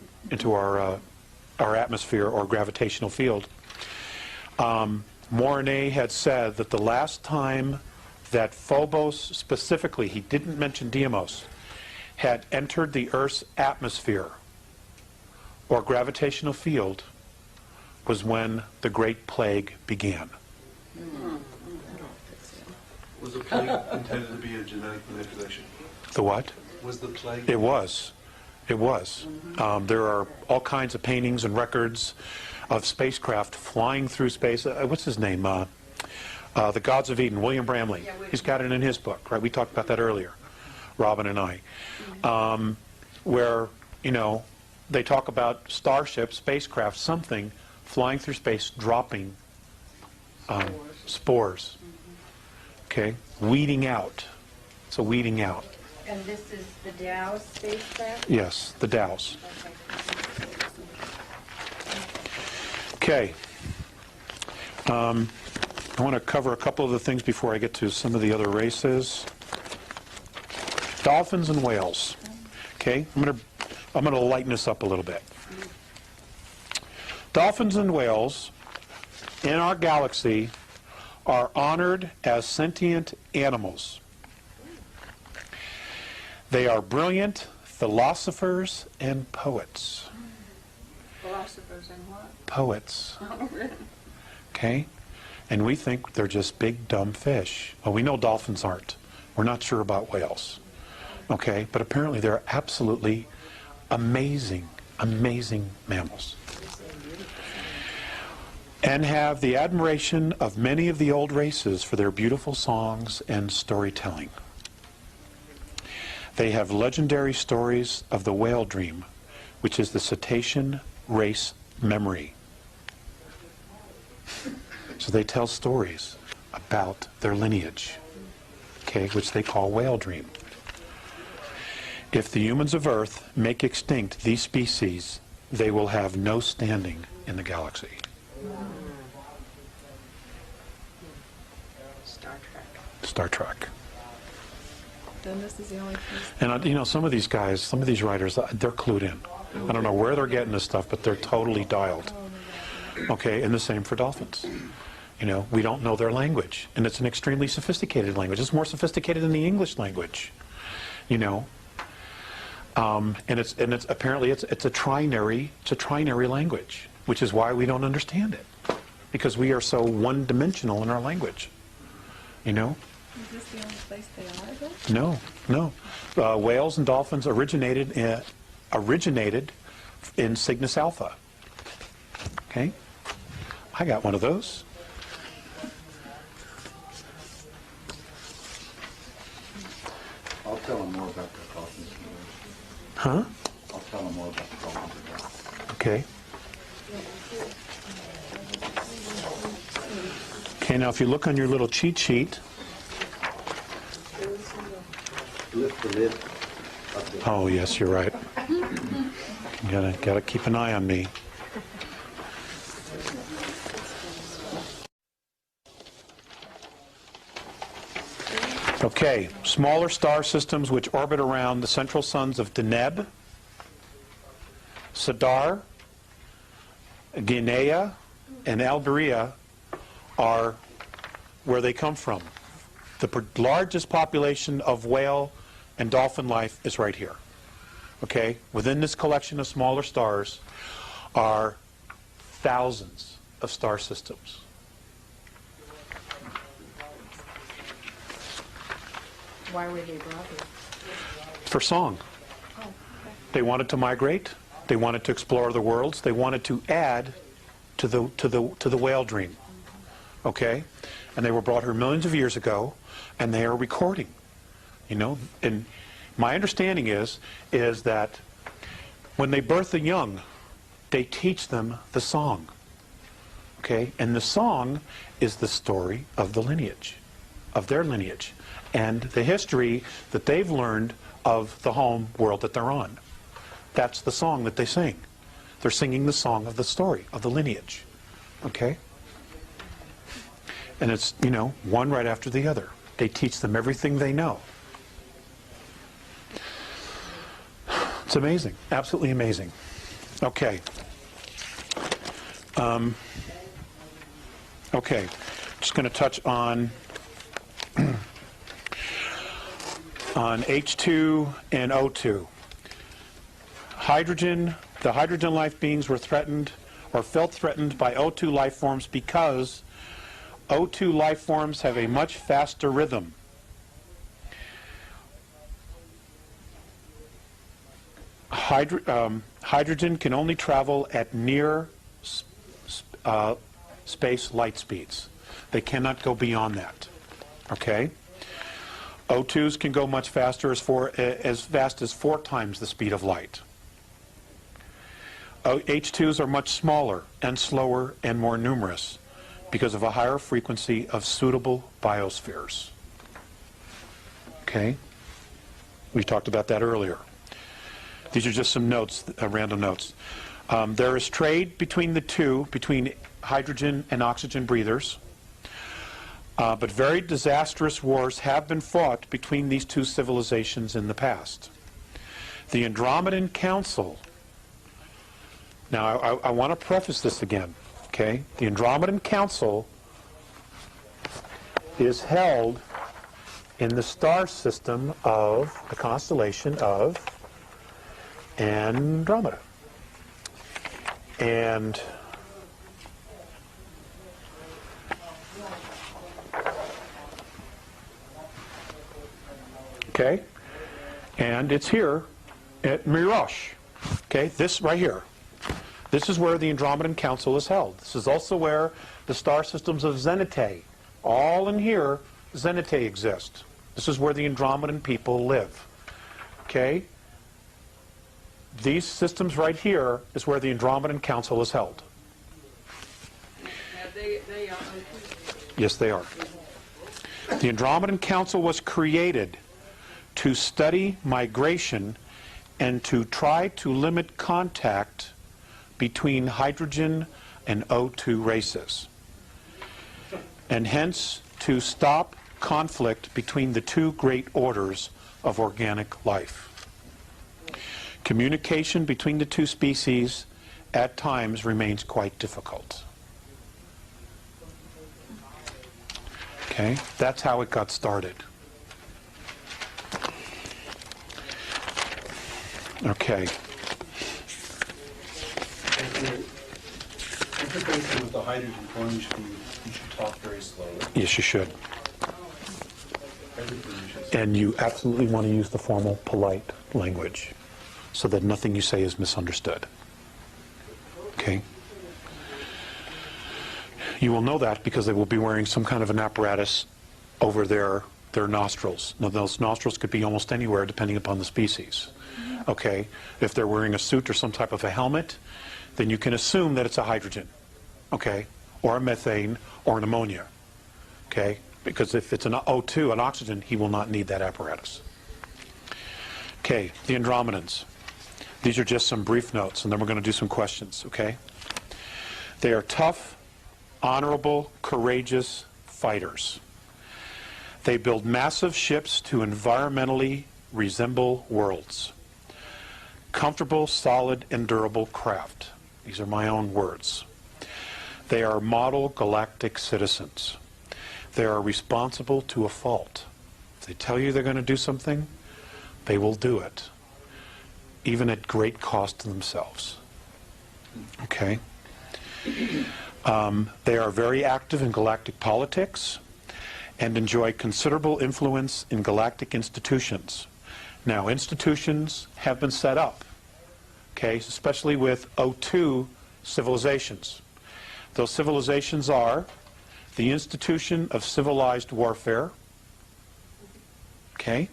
atmosphere or gravitational field, Mornay had said that the last time that Phobos, specifically, he didn't mention Deimos, had entered the Earth's atmosphere or gravitational field was when the Great Plague began. Was the plague intended to be a genetic manipulation? The what? Was the plague? It was. It was. There are all kinds of paintings and records of spacecraft flying through space. What's his name? The Gods of Eden, William Bramley. He's got it in his book, right? We talked about that earlier, Robin and I. Where, you know, they talk about starships, spacecraft, something flying through space, dropping spores. Okay? Weeding out. So weeding out. And this is the Dow spacecraft? Yes, the Dows. Okay. I want to cover a couple of the things before I get to some of the other races. Dolphins and whales. Okay, I'm going to lighten this up a little bit. Dolphins and whales in our galaxy are honored as sentient animals. They are brilliant philosophers and poets. Philosophers and what? Poets. Oh, really? Okay? And we think they're just big, dumb fish. Well, we know dolphins aren't. We're not sure about whales. Okay? But apparently they're absolutely amazing, amazing mammals. And have the admiration of many of the old races for their beautiful songs and storytelling. They have legendary stories of the whale dream, which is the cetacean race memory. So they tell stories about their lineage, okay, which they call whale dream. If the humans of Earth make extinct these species, they will have no standing in the galaxy. Star Trek. Star Trek. Then this is the only place. And you know, some of these guys, some of these writers, they're clued in. I don't know where they're getting this stuff, but they're totally dialed. Okay, and the same for dolphins. You know, we don't know their language, and it's an extremely sophisticated language. It's more sophisticated than the English language. You know, And it's apparently it's a trinary language, which is why we don't understand it, because we are so one-dimensional in our language. You know? Is this the only place they are then? No. Whales and dolphins originated in Cygnus Alpha. Okay? I got one of those. I'll tell them more about the dolphins. Huh? I'll tell them more about the dolphins. Okay. Okay, now if you look on your little cheat sheet. Lift the lid of the... Oh, yes, you're right. Gotta keep an eye on me. Okay, smaller star systems which orbit around the central suns of Deneb, Sidar, Guinea, and Alberia are where they come from. The largest population of whale and dolphin life is right here. Okay? Within this collection of smaller stars are thousands of star systems. Why were they brought here? For song. Oh, okay. They wanted to migrate. They wanted to explore the worlds. They wanted to add to the whale dream. Okay? And they were brought here millions of years ago, and they are recording. You know, and my understanding is that when they birth the young, they teach them the song. Okay? And the song is the story of the lineage, of their lineage, and the history that they've learned of the home world that they're on. That's the song that they sing. They're singing the song of the story, of the lineage. Okay? And it's, you know, one right after the other. They teach them everything they know. It's amazing. Absolutely amazing. Okay. Okay. Just going to touch on H2 and O2. Hydrogen, the hydrogen life beings were threatened or felt threatened by O2 life forms because O2 life forms have a much faster rhythm. Hydrogen can only travel at near space light speeds. They cannot go beyond that. Okay? O2s can go much faster, as fast as 4 times the speed of light. H2s are much smaller and slower and more numerous because of a higher frequency of suitable biospheres. Okay? We talked about that earlier. These are just some notes, random notes. There is trade between the two, between hydrogen and oxygen breathers, but very disastrous wars have been fought between these two civilizations in the past. The Andromedan Council, now I want to preface this again, okay? The Andromedan Council is held in the star system of the constellation of Andromeda. And okay, and it's here at Mirosh. Okay, this right here. This is where the Andromedan Council is held. This is also where the star systems of Zenitae, all in here, Zenitae exist. This is where the Andromedan people live. Okay? These systems right here is where the Andromedan Council is held. They are Yes, they are. The Andromedan Council was created to study migration and to try to limit contact between hydrogen and O2 races, and hence to stop conflict between the two great orders of organic life. Communication between the two species at times remains quite difficult. Okay, that's how it got started. Okay. I think basically with the hydrogen form, you should talk very slowly. Yes, you should. Everything you should say. And you absolutely want to use the formal, polite language so that nothing you say is misunderstood. Okay? You will know that because they will be wearing some kind of an apparatus over their nostrils. Now, those nostrils could be almost anywhere depending upon the species. Okay? If they're wearing a suit or some type of a helmet, then you can assume that it's a hydrogen. Okay? Or a methane or an ammonia. Okay? Because if it's an O2, an oxygen, he will not need that apparatus. Okay, the Andromedans. These are just some brief notes, and then we're going to do some questions, okay? They are tough, honorable, courageous fighters. They build massive ships to environmentally resemble worlds. Comfortable, solid, and durable craft. These are my own words. They are model galactic citizens. They are responsible to a fault. If they tell you they're going to do something, they will do it, even at great cost to themselves. Okay? They are very active in galactic politics and enjoy considerable influence in galactic institutions. Now, institutions have been set up, okay, especially with O2 civilizations. Those civilizations are the Institution of Civilized Warfare, okay,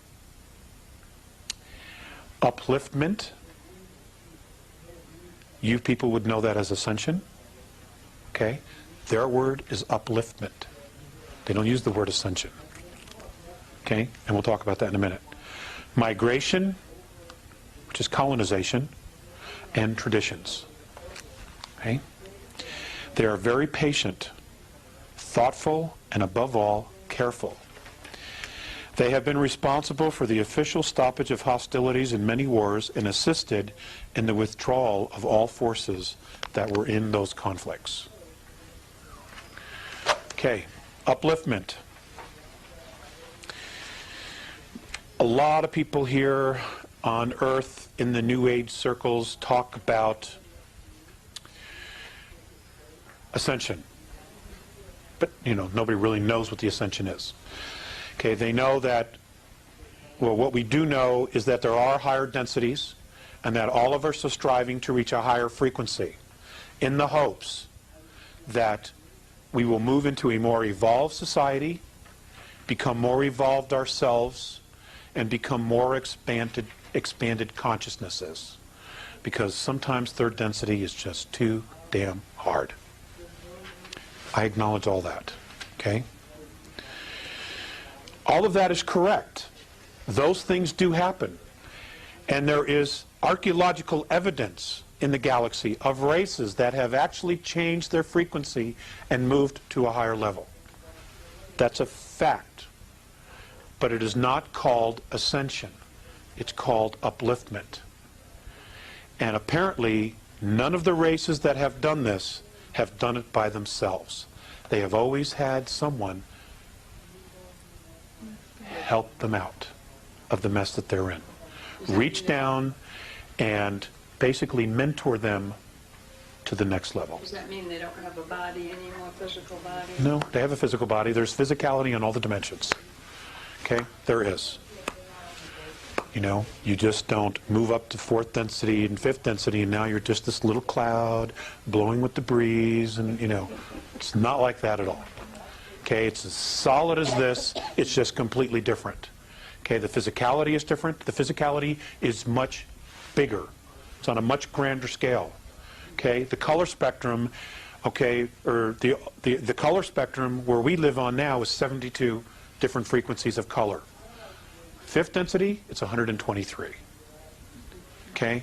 Upliftment. You people would know that as Ascension, okay. Their word is upliftment. They don't use the word ascension, okay, and we'll talk about that in a minute. Migration, which is colonization, and traditions, okay. They are very patient, thoughtful, and above all, careful. They have been responsible for the official stoppage of hostilities in many wars and assisted in the withdrawal of all forces that were in those conflicts. Okay, upliftment. A lot of people here on Earth in the New Age circles talk about ascension. But, you know, nobody really knows what the ascension is. Okay, they know that, well, what we do know is that there are higher densities and that all of us are striving to reach a higher frequency in the hopes that we will move into a more evolved society, become more evolved ourselves, and become more expanded consciousnesses. Because sometimes third density is just too damn hard. I acknowledge all that, okay? All of that is correct. Those things do happen. And there is archaeological evidence in the galaxy of races that have actually changed their frequency and moved to a higher level. That's a fact. But it is not called ascension. It's called upliftment. And apparently, none of the races that have done this have done it by themselves. They have always had someone help them out of the mess that they're in. Reach down and basically mentor them to the next level. Does that mean they don't have a body anymore, physical body? No, they have a physical body. There's physicality in all the dimensions. Okay? There is. You know, you just don't move up to fourth density and fifth density and now you're just this little cloud blowing with the breeze and, you know, it's not like that at all. Okay, it's as solid as this, it's just completely different. Okay, the physicality is different. The physicality is much bigger. It's on a much grander scale. Okay, the color spectrum, okay, or the color spectrum where we live on now is 72 different frequencies of color. Fifth density, it's 123. Okay?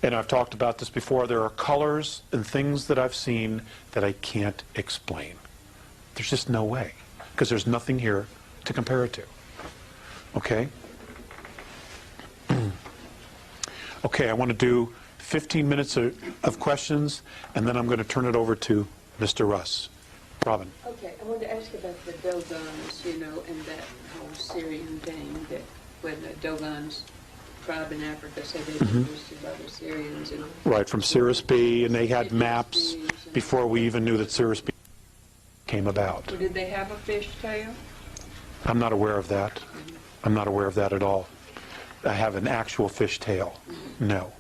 And I've talked about this before. There are colors and things that I've seen that I can't explain. There's just no way, because there's nothing here to compare it to. Okay? Okay, I want to do 15 minutes of questions, and then I'm going to turn it over to Mr. Russ. Robin. Okay, I wanted to ask about the Dogons, you know, and that whole Syrian thing that when the Dogons tribe in Africa said they'd been visited by the Syrians and Right, from Cirrus B, and they had Indigenous maps beings and- before we even knew that Cirrus B came about. Well, did they have a fish tail? I'm not aware of that. I'm not aware of that at all. I have an actual fish tail. No.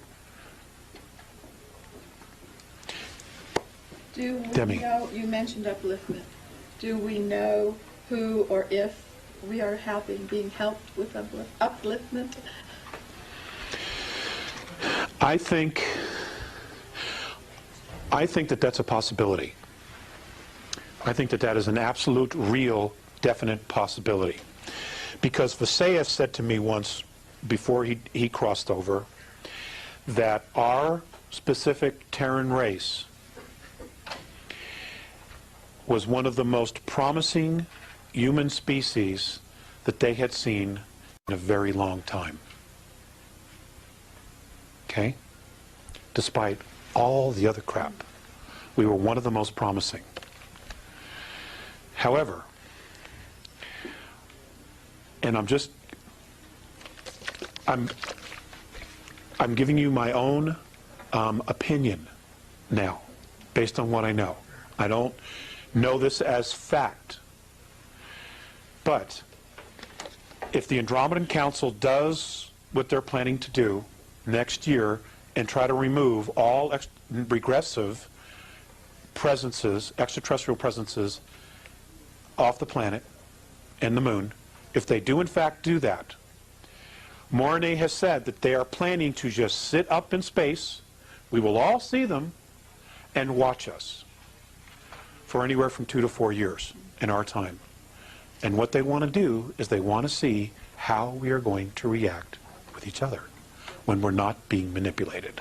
Do we Demi. know, you mentioned upliftment. Do we know who or if we are being helped with upliftment? I think that that's a possibility. I think that that is an absolute, real, definite possibility. Because Visayas said to me once, before he crossed over, that our specific Terran race was one of the most promising human species that they had seen in a very long time. Okay? Despite all the other crap, we were one of the most promising. However, and I'm giving you my own opinion now, based on what I know. I don't know this as fact. But if the Andromedan Council does what they're planning to do next year and try to remove all regressive presences, extraterrestrial presences, off the planet and the moon, if they do in fact do that, Mornay has said that they are planning to just sit up in space, we will all see them, and watch us for anywhere from 2 to 4 years in our time. And what they want to do is they want to see how we are going to react with each other when we're not being manipulated.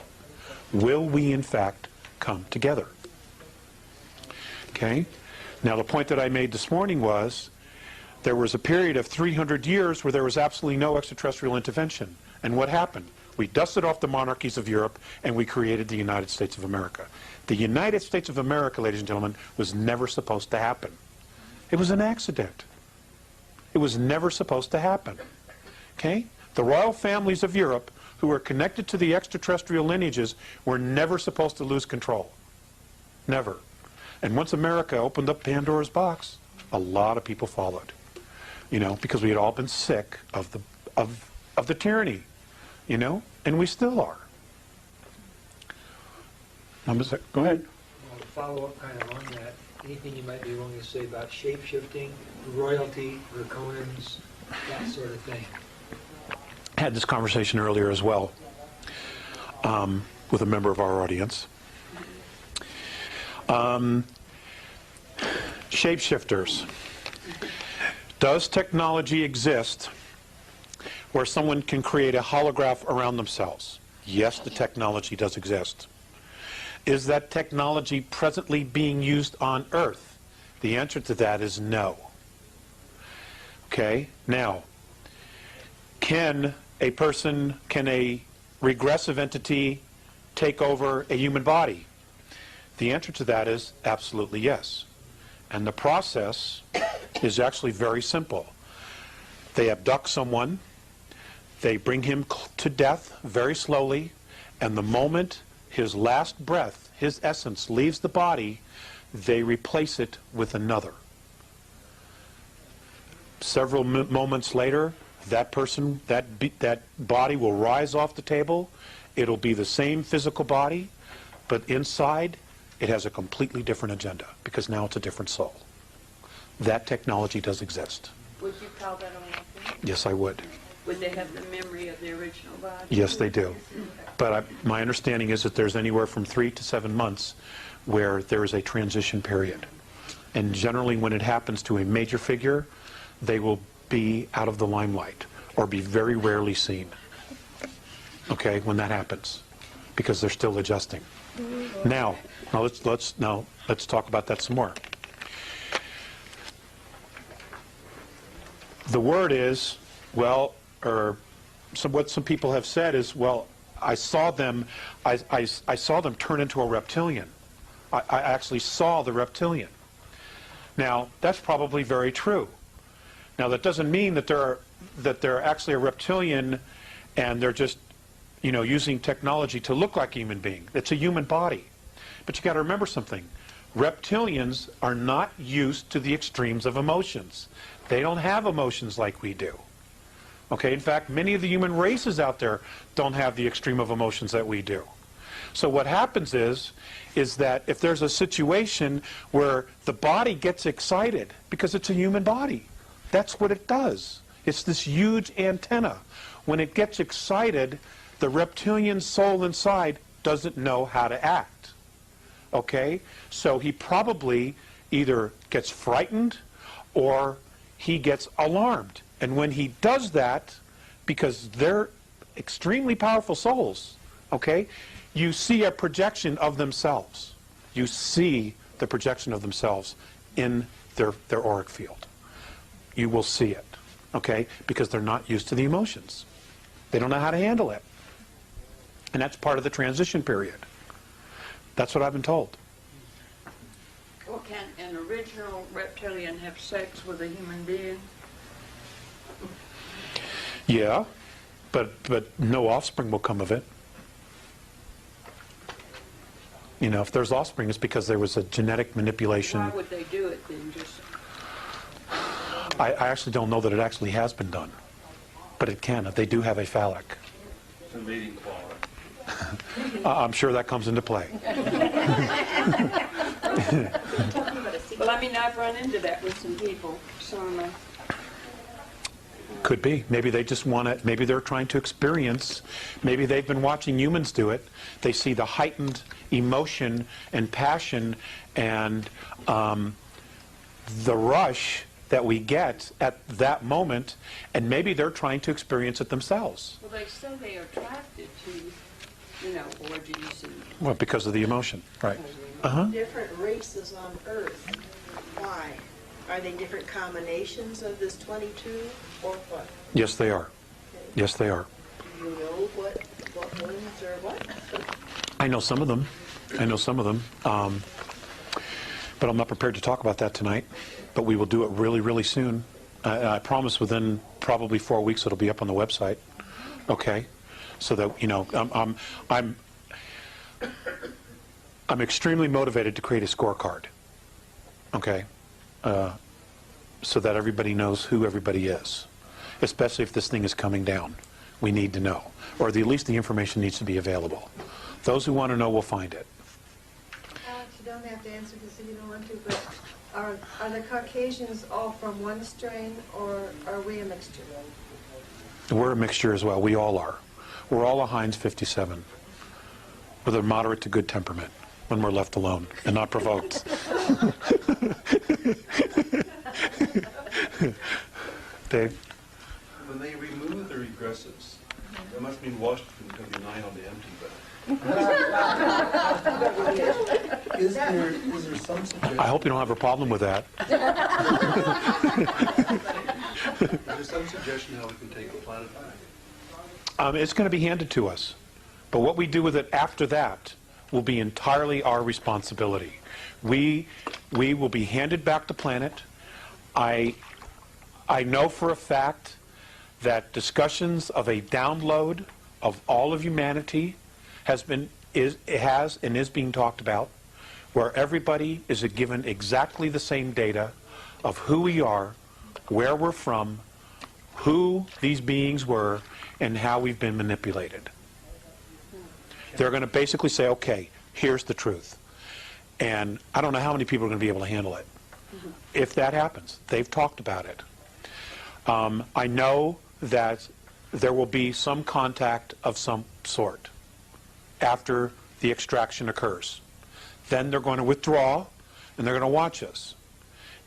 Will we in fact come together? Okay? Now the point that I made this morning was there was a period of 300 years where there was absolutely no extraterrestrial intervention. And what happened? We dusted off the monarchies of Europe and we created the United States of America. The United States of America, ladies and gentlemen, was never supposed to happen. It was an accident. It was never supposed to happen. Okay? The royal families of Europe, who were connected to the extraterrestrial lineages, were never supposed to lose control. Never. And once America opened up Pandora's box, a lot of people followed. You know, because we had all been sick of the tyranny, you know, and we still are. Go ahead. Well, to follow up kind of on that, anything you might be willing to say about shape-shifting, royalty, draconians, that sort of thing? I had this conversation earlier as well with a member of our audience. Shapeshifters. Does technology exist where someone can create a holograph around themselves? Yes, the technology does exist. Is that technology presently being used on Earth? The answer to that is no. Okay, now, can a regressive entity take over a human body? The answer to that is absolutely yes. And the process is actually very simple. They abduct someone, they bring him to death very slowly, and the moment his last breath, his essence, leaves the body, they replace it with another. Several moments later, that person, that body will rise off the table. It'll be the same physical body, but inside it has a completely different agenda, because now it's a different soul. That technology does exist. Would you call that awakening? Yes, I would. Would they have the memory of the original body? Yes, they do. But my understanding is that there's anywhere from 3 to 7 months where there is a transition period. And generally when it happens to a major figure, they will be out of the limelight or be very rarely seen. Okay, when that happens, because they're still adjusting. Now let's talk about that some more. The word is, well, or what some people have said is, well, I saw them turn into a reptilian. I actually saw the reptilian. Now, that's probably very true. Now, that doesn't mean that they're actually a reptilian and they're just, using technology to look like a human being. It's a human body. But you got to remember something. Reptilians are not used to the extremes of emotions. They don't have emotions like we do. Okay, in fact, many of the human races out there don't have the extreme of emotions that we do. So what happens is that if there's a situation where the body gets excited, because it's a human body, that's what it does. It's this huge antenna. When it gets excited, the reptilian soul inside doesn't know how to act. Okay? So he probably either gets frightened or he gets alarmed. And when he does that, because they're extremely powerful souls, okay, you see a projection of themselves. You see the projection of themselves in their auric field. You will see it, okay, because they're not used to the emotions. They don't know how to handle it. And that's part of the transition period. That's what I've been told. Well, can an original reptilian have sex with a human being? Yeah, but no offspring will come of it. If there's offspring, it's because there was a genetic manipulation. Why would they do it then? Just I actually don't know that it actually has been done, but it can. They do have a phallic. It's a mating claw. I'm sure that comes into play. well, I mean, I've run into that with some people. Some Could be. Maybe they just want to, maybe they're trying to experience, maybe they've been watching humans do it. They see the heightened emotion and passion and the rush that we get at that moment, and maybe they're trying to experience it themselves. well, they say they are attracted to, orgies and Well, because of the emotion, right? Different races on Earth. Why? Are they different combinations of this 22 or what? Yes, they are. Yes, they are. Do you know what ones are what? I know some of them. I know some of them. But I'm not prepared to talk about that tonight. But we will do it really, really soon. I promise within probably 4 weeks it'll be up on the website. Okay? So that, I'm extremely motivated to create a scorecard. Okay? So that everybody knows who everybody is. Especially if this thing is coming down. We need to know. Or at least the information needs to be available. Those who want to know will find it. Alex, you don't have to answer this if you don't want to, but are the Caucasians all from one strain, or are we a mixture? We're a mixture as well. We all are. We're all a Heinz 57 with a moderate to good temperament when we're left alone and not provoked. Dave? When they remove the regressives, that must mean Washington's going to be 9 on the empty, but Is there some suggestion? I hope you don't have a problem with that. is there some suggestion how we can take the planet back? It's going to be handed to us. But what we do with it after that will be entirely our responsibility. We will be handed back the planet. I know for a fact that discussions of a download of all of humanity has and is being talked about, where everybody is given exactly the same data of who we are, where we're from, who these beings were, and how we've been manipulated. They're going to basically say, okay, here's the truth. And I don't know how many people are going to be able to handle it. If that happens, they've talked about it. I know that there will be some contact of some sort after the extraction occurs. Then they're going to withdraw, and they're going to watch us.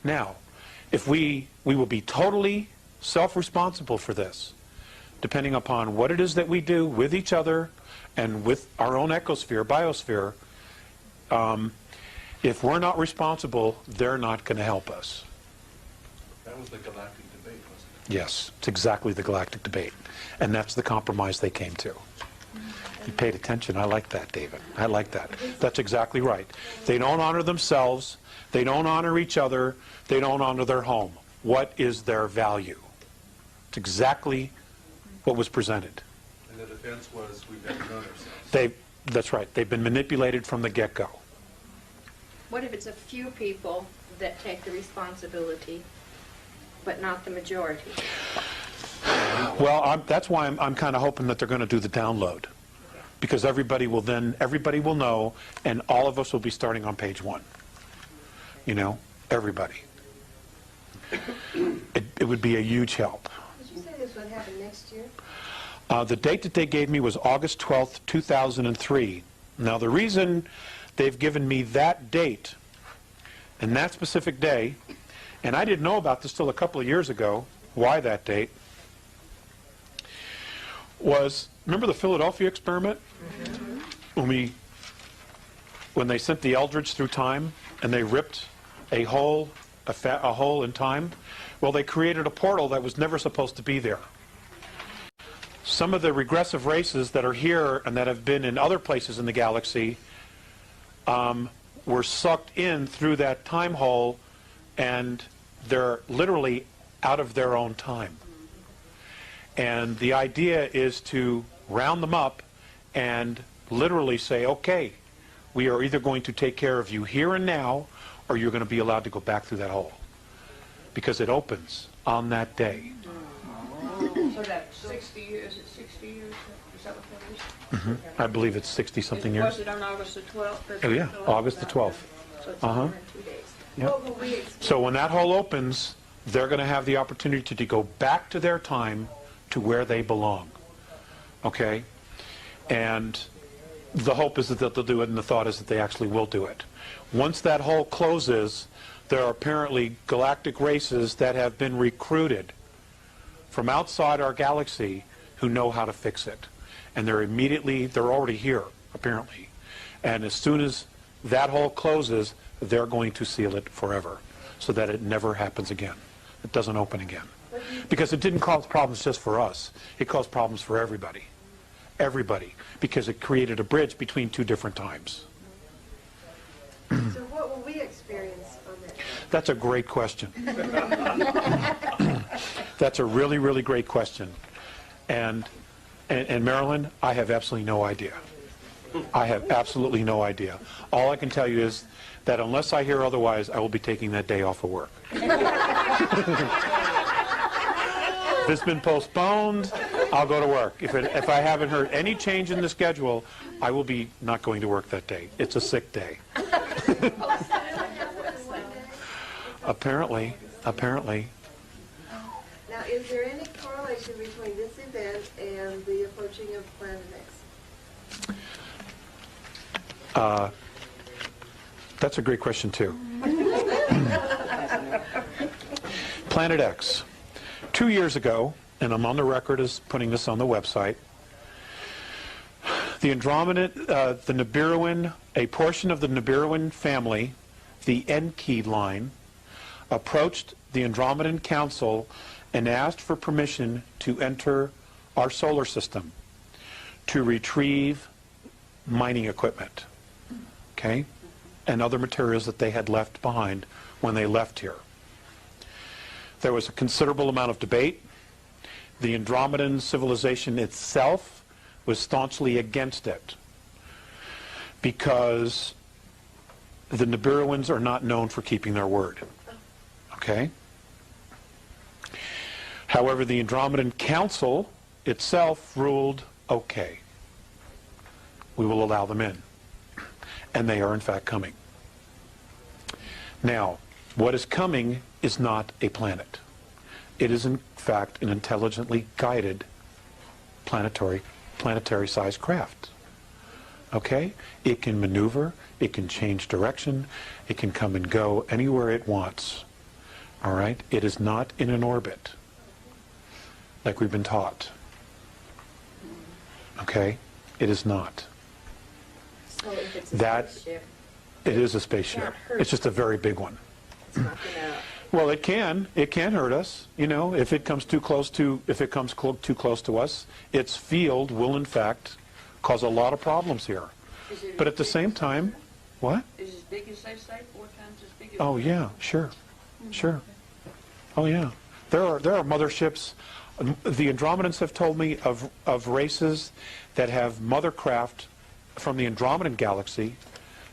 Now, if we will be totally self-responsible for this, depending upon what it is that we do with each other and with our own ecosphere, biosphere. If we're not responsible, they're not going to help us. That was the galactic debate, wasn't Yes, it's exactly the galactic debate. And that's the compromise they came to. You paid attention. I like that, David. I like that. That's exactly right. They don't honor themselves. They don't honor each other. They don't honor their home. What is their value? It's exactly what was presented. And the defense was, we've never known ourselves. That's right. They've been manipulated from the get-go. What if it's a few people that take the responsibility, but not the majority? Well, that's why I'm kind of hoping that they're going to do the download, because everybody will know, and all of us will be starting on page 1. You know, everybody. It would be a huge help. Did you say this would happen next year? The date that they gave me was August 12th, 2003. Now, the reason they've given me that date and that specific day, and I didn't know about this till a couple of years ago, why that date, was, remember the Philadelphia experiment? Mm-hmm. When they sent the Eldridge through time and they ripped a hole in time? Well, they created a portal that was never supposed to be there. Some of the regressive races that are here and that have been in other places in the galaxy were sucked in through that time hole, and they're literally out of their own time. And the idea is to round them up and literally say, okay, we are either going to take care of you here and now, or you're going to be allowed to go back through that hole. Because it opens on that day. So that's 60 years, is it 60 years? Is that what that is? Mm-hmm. I believe it's 60-something years. Was it on August the 12th? Oh, yeah, August the 12th. So it's Uh-huh. 102 days. Yep. What will we experience? So when that hole opens, they're going to have the opportunity to go back to their time, to where they belong. Okay? And the hope is that they'll do it, and the thought is that they actually will do it. Once that hole closes, there are apparently galactic races that have been recruited from outside our galaxy who know how to fix it. And they're already here, apparently. And as soon as that hole closes, they're going to seal it forever so that it never happens again. It doesn't open again. Because it didn't cause problems just for us. It caused problems for everybody. Everybody. Because it created a bridge between two different times. So what will we experience on that? That's a great question. That's a really, really great question. And Marilyn, I have absolutely no idea. I have absolutely no idea. All I can tell you is that unless I hear otherwise, I will be taking that day off of work. If it's been postponed, I'll go to work. If I haven't heard any change in the schedule, I will be not going to work that day. It's a sick day. Apparently. Now, is there any correlation between this event and the approaching of Planet X? That's a great question, too. Planet X. 2 years ago, and I'm on the record as putting this on the website, the Andromedan, the Nibiruan, a portion of the Nibiruan family, the Enki line, approached the Andromedan Council and asked for permission to enter our solar system to retrieve mining equipment, okay, and other materials that they had left behind when they left here. There was a considerable amount of debate. The Andromedan civilization itself was staunchly against it because the Nibiruans are not known for keeping their word. Okay? However, the Andromedan Council itself ruled, okay, we will allow them in. And they are in fact coming. Now, what is coming is not a planet. It is in fact an intelligently guided planetary-sized craft. Okay? It can maneuver, it can change direction, it can come and go anywhere it wants. All right? It is not in an orbit, like we've been taught. Okay? It is not. So if it's a That- spaceship, It is a spaceship. Can't hurt It's just a very big one. it's not gonna, Well, it can hurt us, you know, if it comes too close to us. Its field will in fact cause a lot of problems here. Is it But as at the big same as- time, what? Is it as big as they say, 4 times as big as? Oh yeah, sure. Oh yeah. There are motherships The Andromedans have told me of races that have mothercraft from the Andromedan galaxy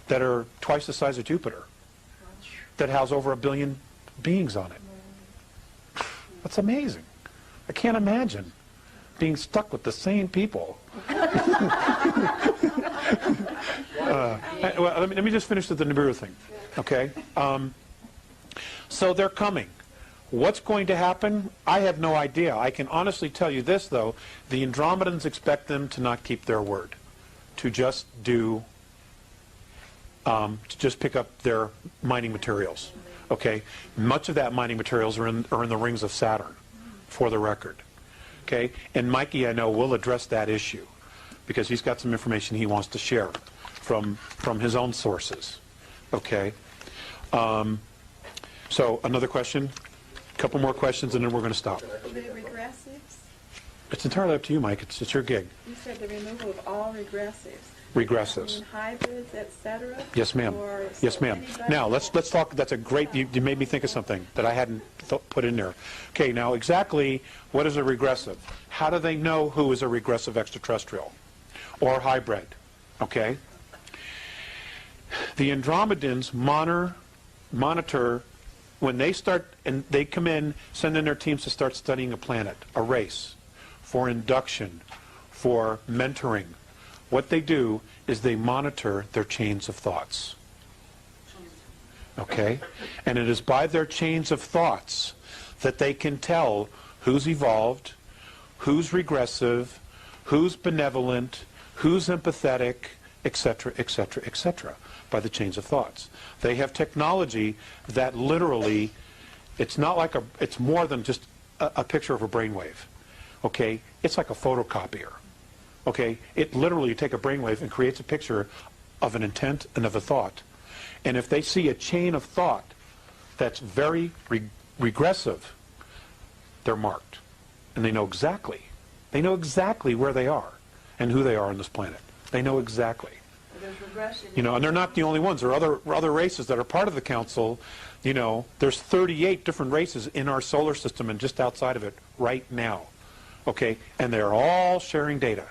that are twice the size of Jupiter, that house over 1 billion beings on it. That's amazing. I can't imagine being stuck with the same people. Well, let me just finish with the Nibiru thing, okay? So they're coming. What's going to happen? I have no idea. I can honestly tell you this, though. The Andromedans expect them to not keep their word, to just do, to just pick up their mining materials, okay? Much of that mining materials are in the rings of Saturn, for the record, okay? And Mikey, I know, will address that issue because he's got some information he wants to share from his own sources, okay? So another question? A couple more questions, and then we're going to stop. The regressives? It's entirely up to you, Mike. It's your gig. You said the removal of all regressives. Regressives. And hybrids, etc.? Yes, ma'am. Yes, ma'am. Now, let's talk. That's a great, you made me think of something that I hadn't put in there. Okay, now exactly what is a regressive? How do they know who is a regressive extraterrestrial or hybrid? Okay? The Andromedans monitor when they start, and they come in, send in their teams to start studying a planet, a race, for induction, for mentoring. What they do is they monitor their chains of thoughts. Okay? And it is by their chains of thoughts that they can tell who's evolved, who's regressive, who's benevolent, who's empathetic, etc., etc., etc., by the chains of thoughts. They have technology that literally, it's not like it's more than just a picture of a brainwave. Okay? It's like a photocopier. Okay? It literally, you take a brainwave and creates a picture of an intent and of a thought. And if they see a chain of thought that's very regressive, they're marked. And they know exactly where they are and who they are on this planet. They know exactly. There's regressive. You know, and they're not the only ones. There are other races that are part of the council. You know, there's 38 different races in our solar system and just outside of it right now. Okay? And they're all sharing data.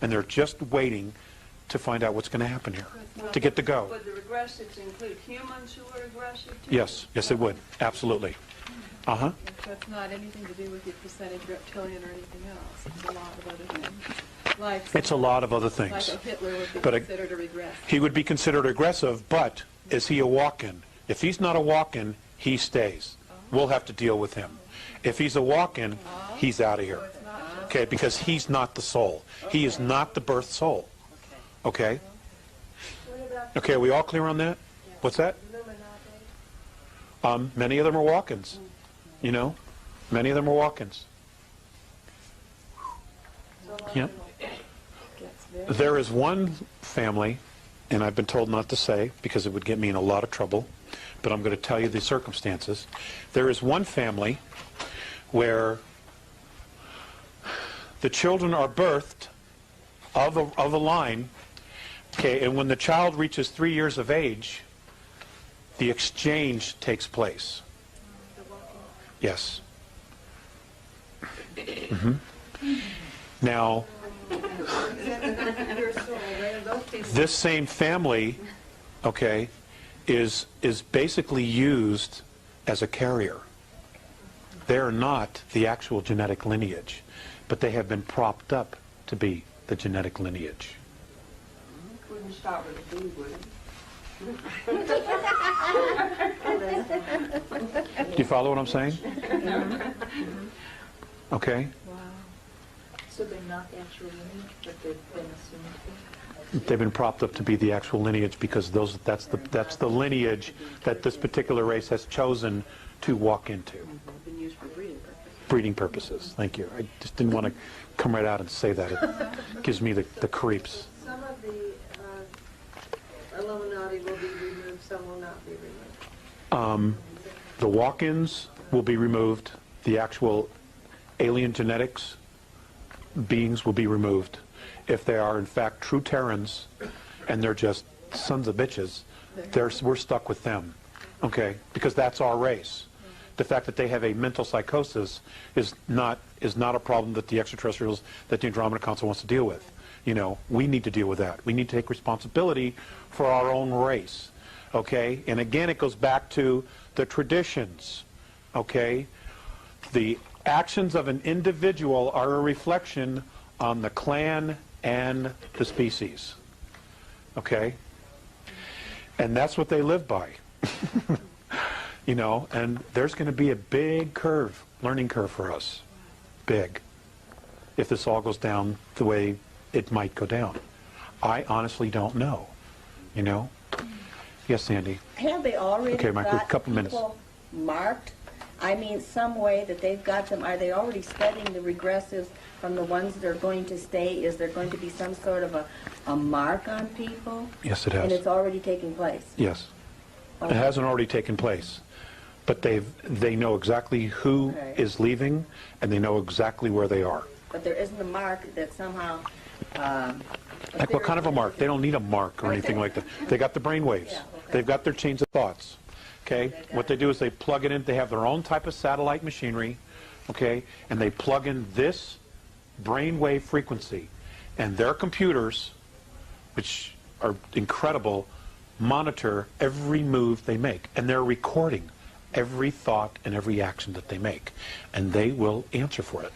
And they're just waiting to find out what's going to happen here, to get to go. Would the regressives include humans who are aggressive too? Yes, yes it would. Absolutely. Uh-huh. So it's not anything to do with your percentage reptilian or anything else. It's a lot of other things. Like It's a lot of other like things. a Hitler would be But considered a regressive. He would be considered aggressive, but is he a walk-in? If he's not a walk-in, he stays. We'll have to deal with him. If he's a walk-in, he's out of here. Okay, because he's not the soul. He is not the birth soul. Okay? Okay, are we all clear on that? What's that? Many of them are walk-ins. You know? Many of them are walk-ins. Yeah. There is one family, and I've been told not to say because it would get me in a lot of trouble, but I'm going to tell you the circumstances. There is one family where the children are birthed of a line, okay, and when the child reaches 3 years of age, the exchange takes place. Yes. Now, this same family, okay, is basically used as a carrier. They're not the actual genetic lineage, but they have been propped up to be the genetic lineage. Wouldn't start with a B, would it? Do you follow what I'm saying? Okay. So they're not actual lineage, but they've been assumed to be? They've been propped up to be the actual lineage because that's the lineage that this particular race has chosen to walk into. Been used for breeding purposes. Breeding purposes. Thank you. I just didn't want to come right out and say that. It gives me the creeps. Some of the Illuminati will be removed, some will not be removed. The walk-ins will be removed. The actual alien genetics beings will be removed. If they are in fact true Terrans and they're just sons of bitches, we're stuck with them. Okay? Because that's our race. The fact that they have a mental psychosis is not is not a problem that the extraterrestrials, that the Andromeda Council wants to deal with. You know, we need to deal with that. We need to take responsibility for our own race, okay? And again, it goes back to the traditions, okay? The actions of an individual are a reflection on the clan and the species, okay? And that's what they live by. You know, and there's going to be a big curve, learning curve for us. Big. If this all goes down the way it might go down. I honestly don't know. You know? Yes, Sandy. Have they already Okay, Michael, got couple minutes. people marked? I mean, some way that they've got them, are they already studying the regressives from the ones that are going to stay? Is there going to be some sort of a mark on people? Yes, it And has. it's already taking place? Yes. It hasn't already taken place. But they know exactly who Okay. is leaving, and they know exactly where they are. But there isn't a mark that somehow... Like what kind of a mark? They don't need a mark or anything like that. They got the brain waves. Yeah, okay. They've got their chains of thoughts. Okay? What they do is they plug it in. They have their own type of satellite machinery. Okay? And they plug in this brain wave frequency. And their computers, which are incredible, monitor every move they make. And they're recording every thought and every action that they make. And they will answer for it.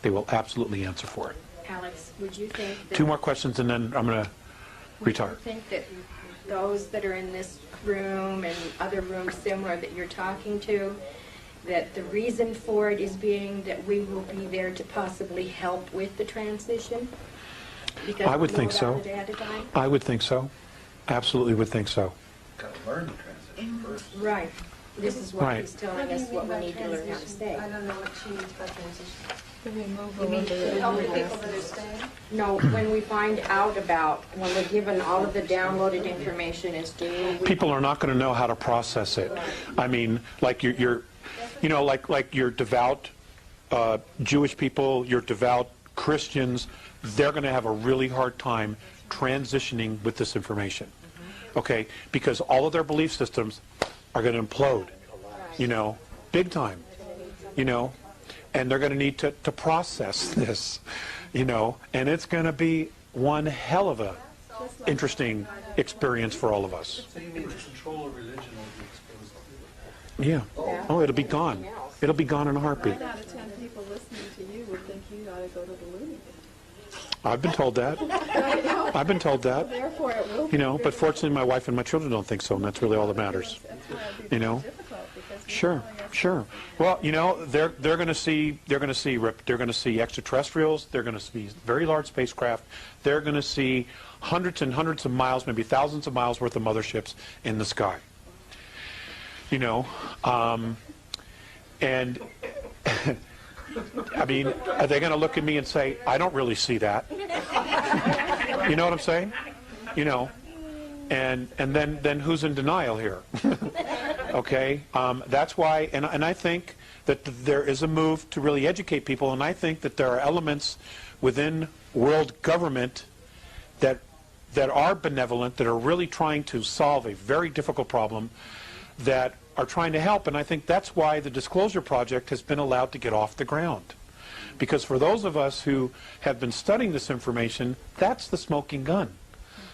They will absolutely answer for it. Alex, would you think that... 2 more questions and then I'm going to retire. Would you think that those that are in this room and other rooms similar that you're talking to, that the reason for it is being that we will be there to possibly help with the transition? Because I would we'll think know so. about it ahead of time? I would think so. Absolutely would think so. Got to learn the transition first. Right. This is what Right. he's telling What do you us, what mean we by need to learn how to transition? stay. I don't know what she means by transition. The removal You mean of the to help the removal. people that are staying? No, when we find out about, when we're given all of the downloaded information as to who we... People are not going to know how to process it. I mean, like you're you know, like your devout Jewish people, your devout Christians, they're going to have a really hard time transitioning with this information. Okay? Because all of their belief systems are going to implode, you know, big time, you know, and they're going to need to process this, you know, and it's going to be one hell of a interesting experience for all of us. So you mean the control of religion will be exposed to Yeah. Oh, it'll be gone. It'll be gone in a heartbeat. 9 out of 10 people listening to you would think you ought to go to the loony bin. I've been told that. I've been told that. Therefore, it will be You know, but very- fortunately my wife and my children don't think so, and that's really all that matters. That's why it'd be You know? difficult, because we're Sure, telling us- sure. Well, you know, they're going to see extraterrestrials. They're going to see very large spacecraft. They're going to see hundreds and hundreds of miles, maybe thousands of miles worth of motherships in the sky. You know, and I mean, are they going to look at me and say, "I don't really see that"? You know what I'm saying? You know, and then who's in denial here? Okay, that's why, and I think that there is a move to really educate people, and I think that there are elements within world government that are benevolent, that are really trying to solve a very difficult problem, that are trying to help, and I think that's why the Disclosure Project has been allowed to get off the ground. Because for those of us who have been studying this information, that's the smoking gun,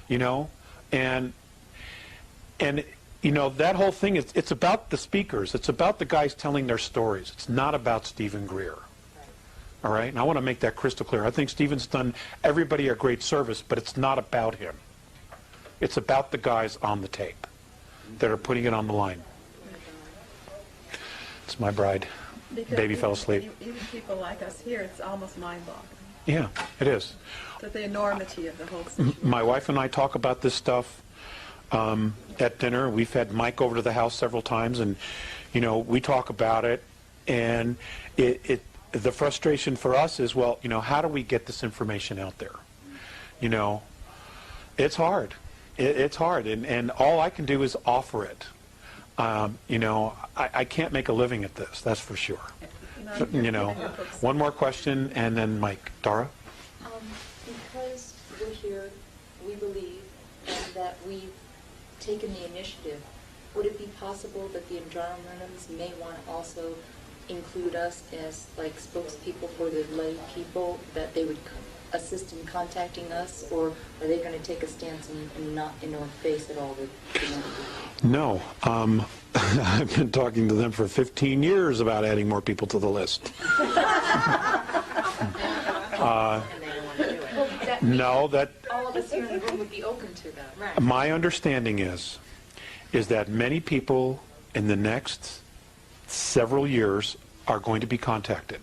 you know, and you know, that whole thing is, it's about the speakers. It's about the guys telling their stories. It's not about Stephen Greer. All right? And I want to make that crystal clear. I think Stephen's done everybody a great service, but it's not about him. It's about the guys on the tape that are putting it on the line. It's my bride. Because Baby fell asleep. Even people like us here, it's almost mind-boggling. Yeah, it is. The enormity of the whole situation. My wife and I talk about this stuff at dinner. We've had Mike over to the house several times, and you know, we talk about it. And the frustration for us is, well, you know, how do we get this information out there? You know, it's hard. It's hard, and all I can do is offer it. You know, I can't make a living at this. That's for sure. You know, one more question, and then Mike. Dara? Because we're here, we believe, and that we've taken the initiative, would it be possible that the Andromedans may want to also include us as like spokespeople for the lay people, that they would assist in contacting us, or are they going to take a stance and not face at all? No. I've been talking to them for 15 years about adding more people to the list. No, that All of us here in the room would be open to that. Right. my understanding is that many people in the next several years are going to be contacted.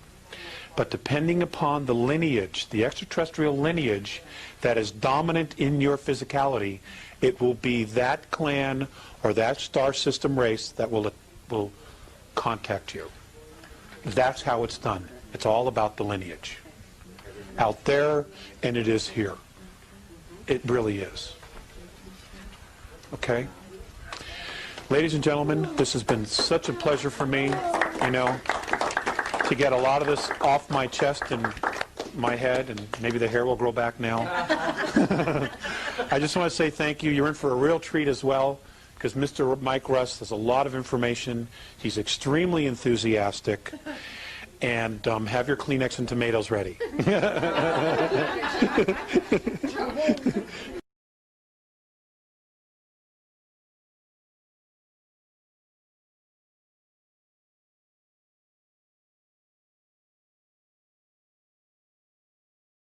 But depending upon the lineage, the extraterrestrial lineage that is dominant in your physicality, it will be that clan or that star system race that will contact you. That's how it's done. It's all about the lineage. Out there, and it is here. It really is. Okay? Ladies and gentlemen, this has been such a pleasure for me, to get a lot of this off my chest and my head, and maybe the hair will grow back now. I just want to say thank you. You're in for a real treat as well, because Mr. Mike Russ has a lot of information. He's extremely enthusiastic. And have your Kleenex and tomatoes ready.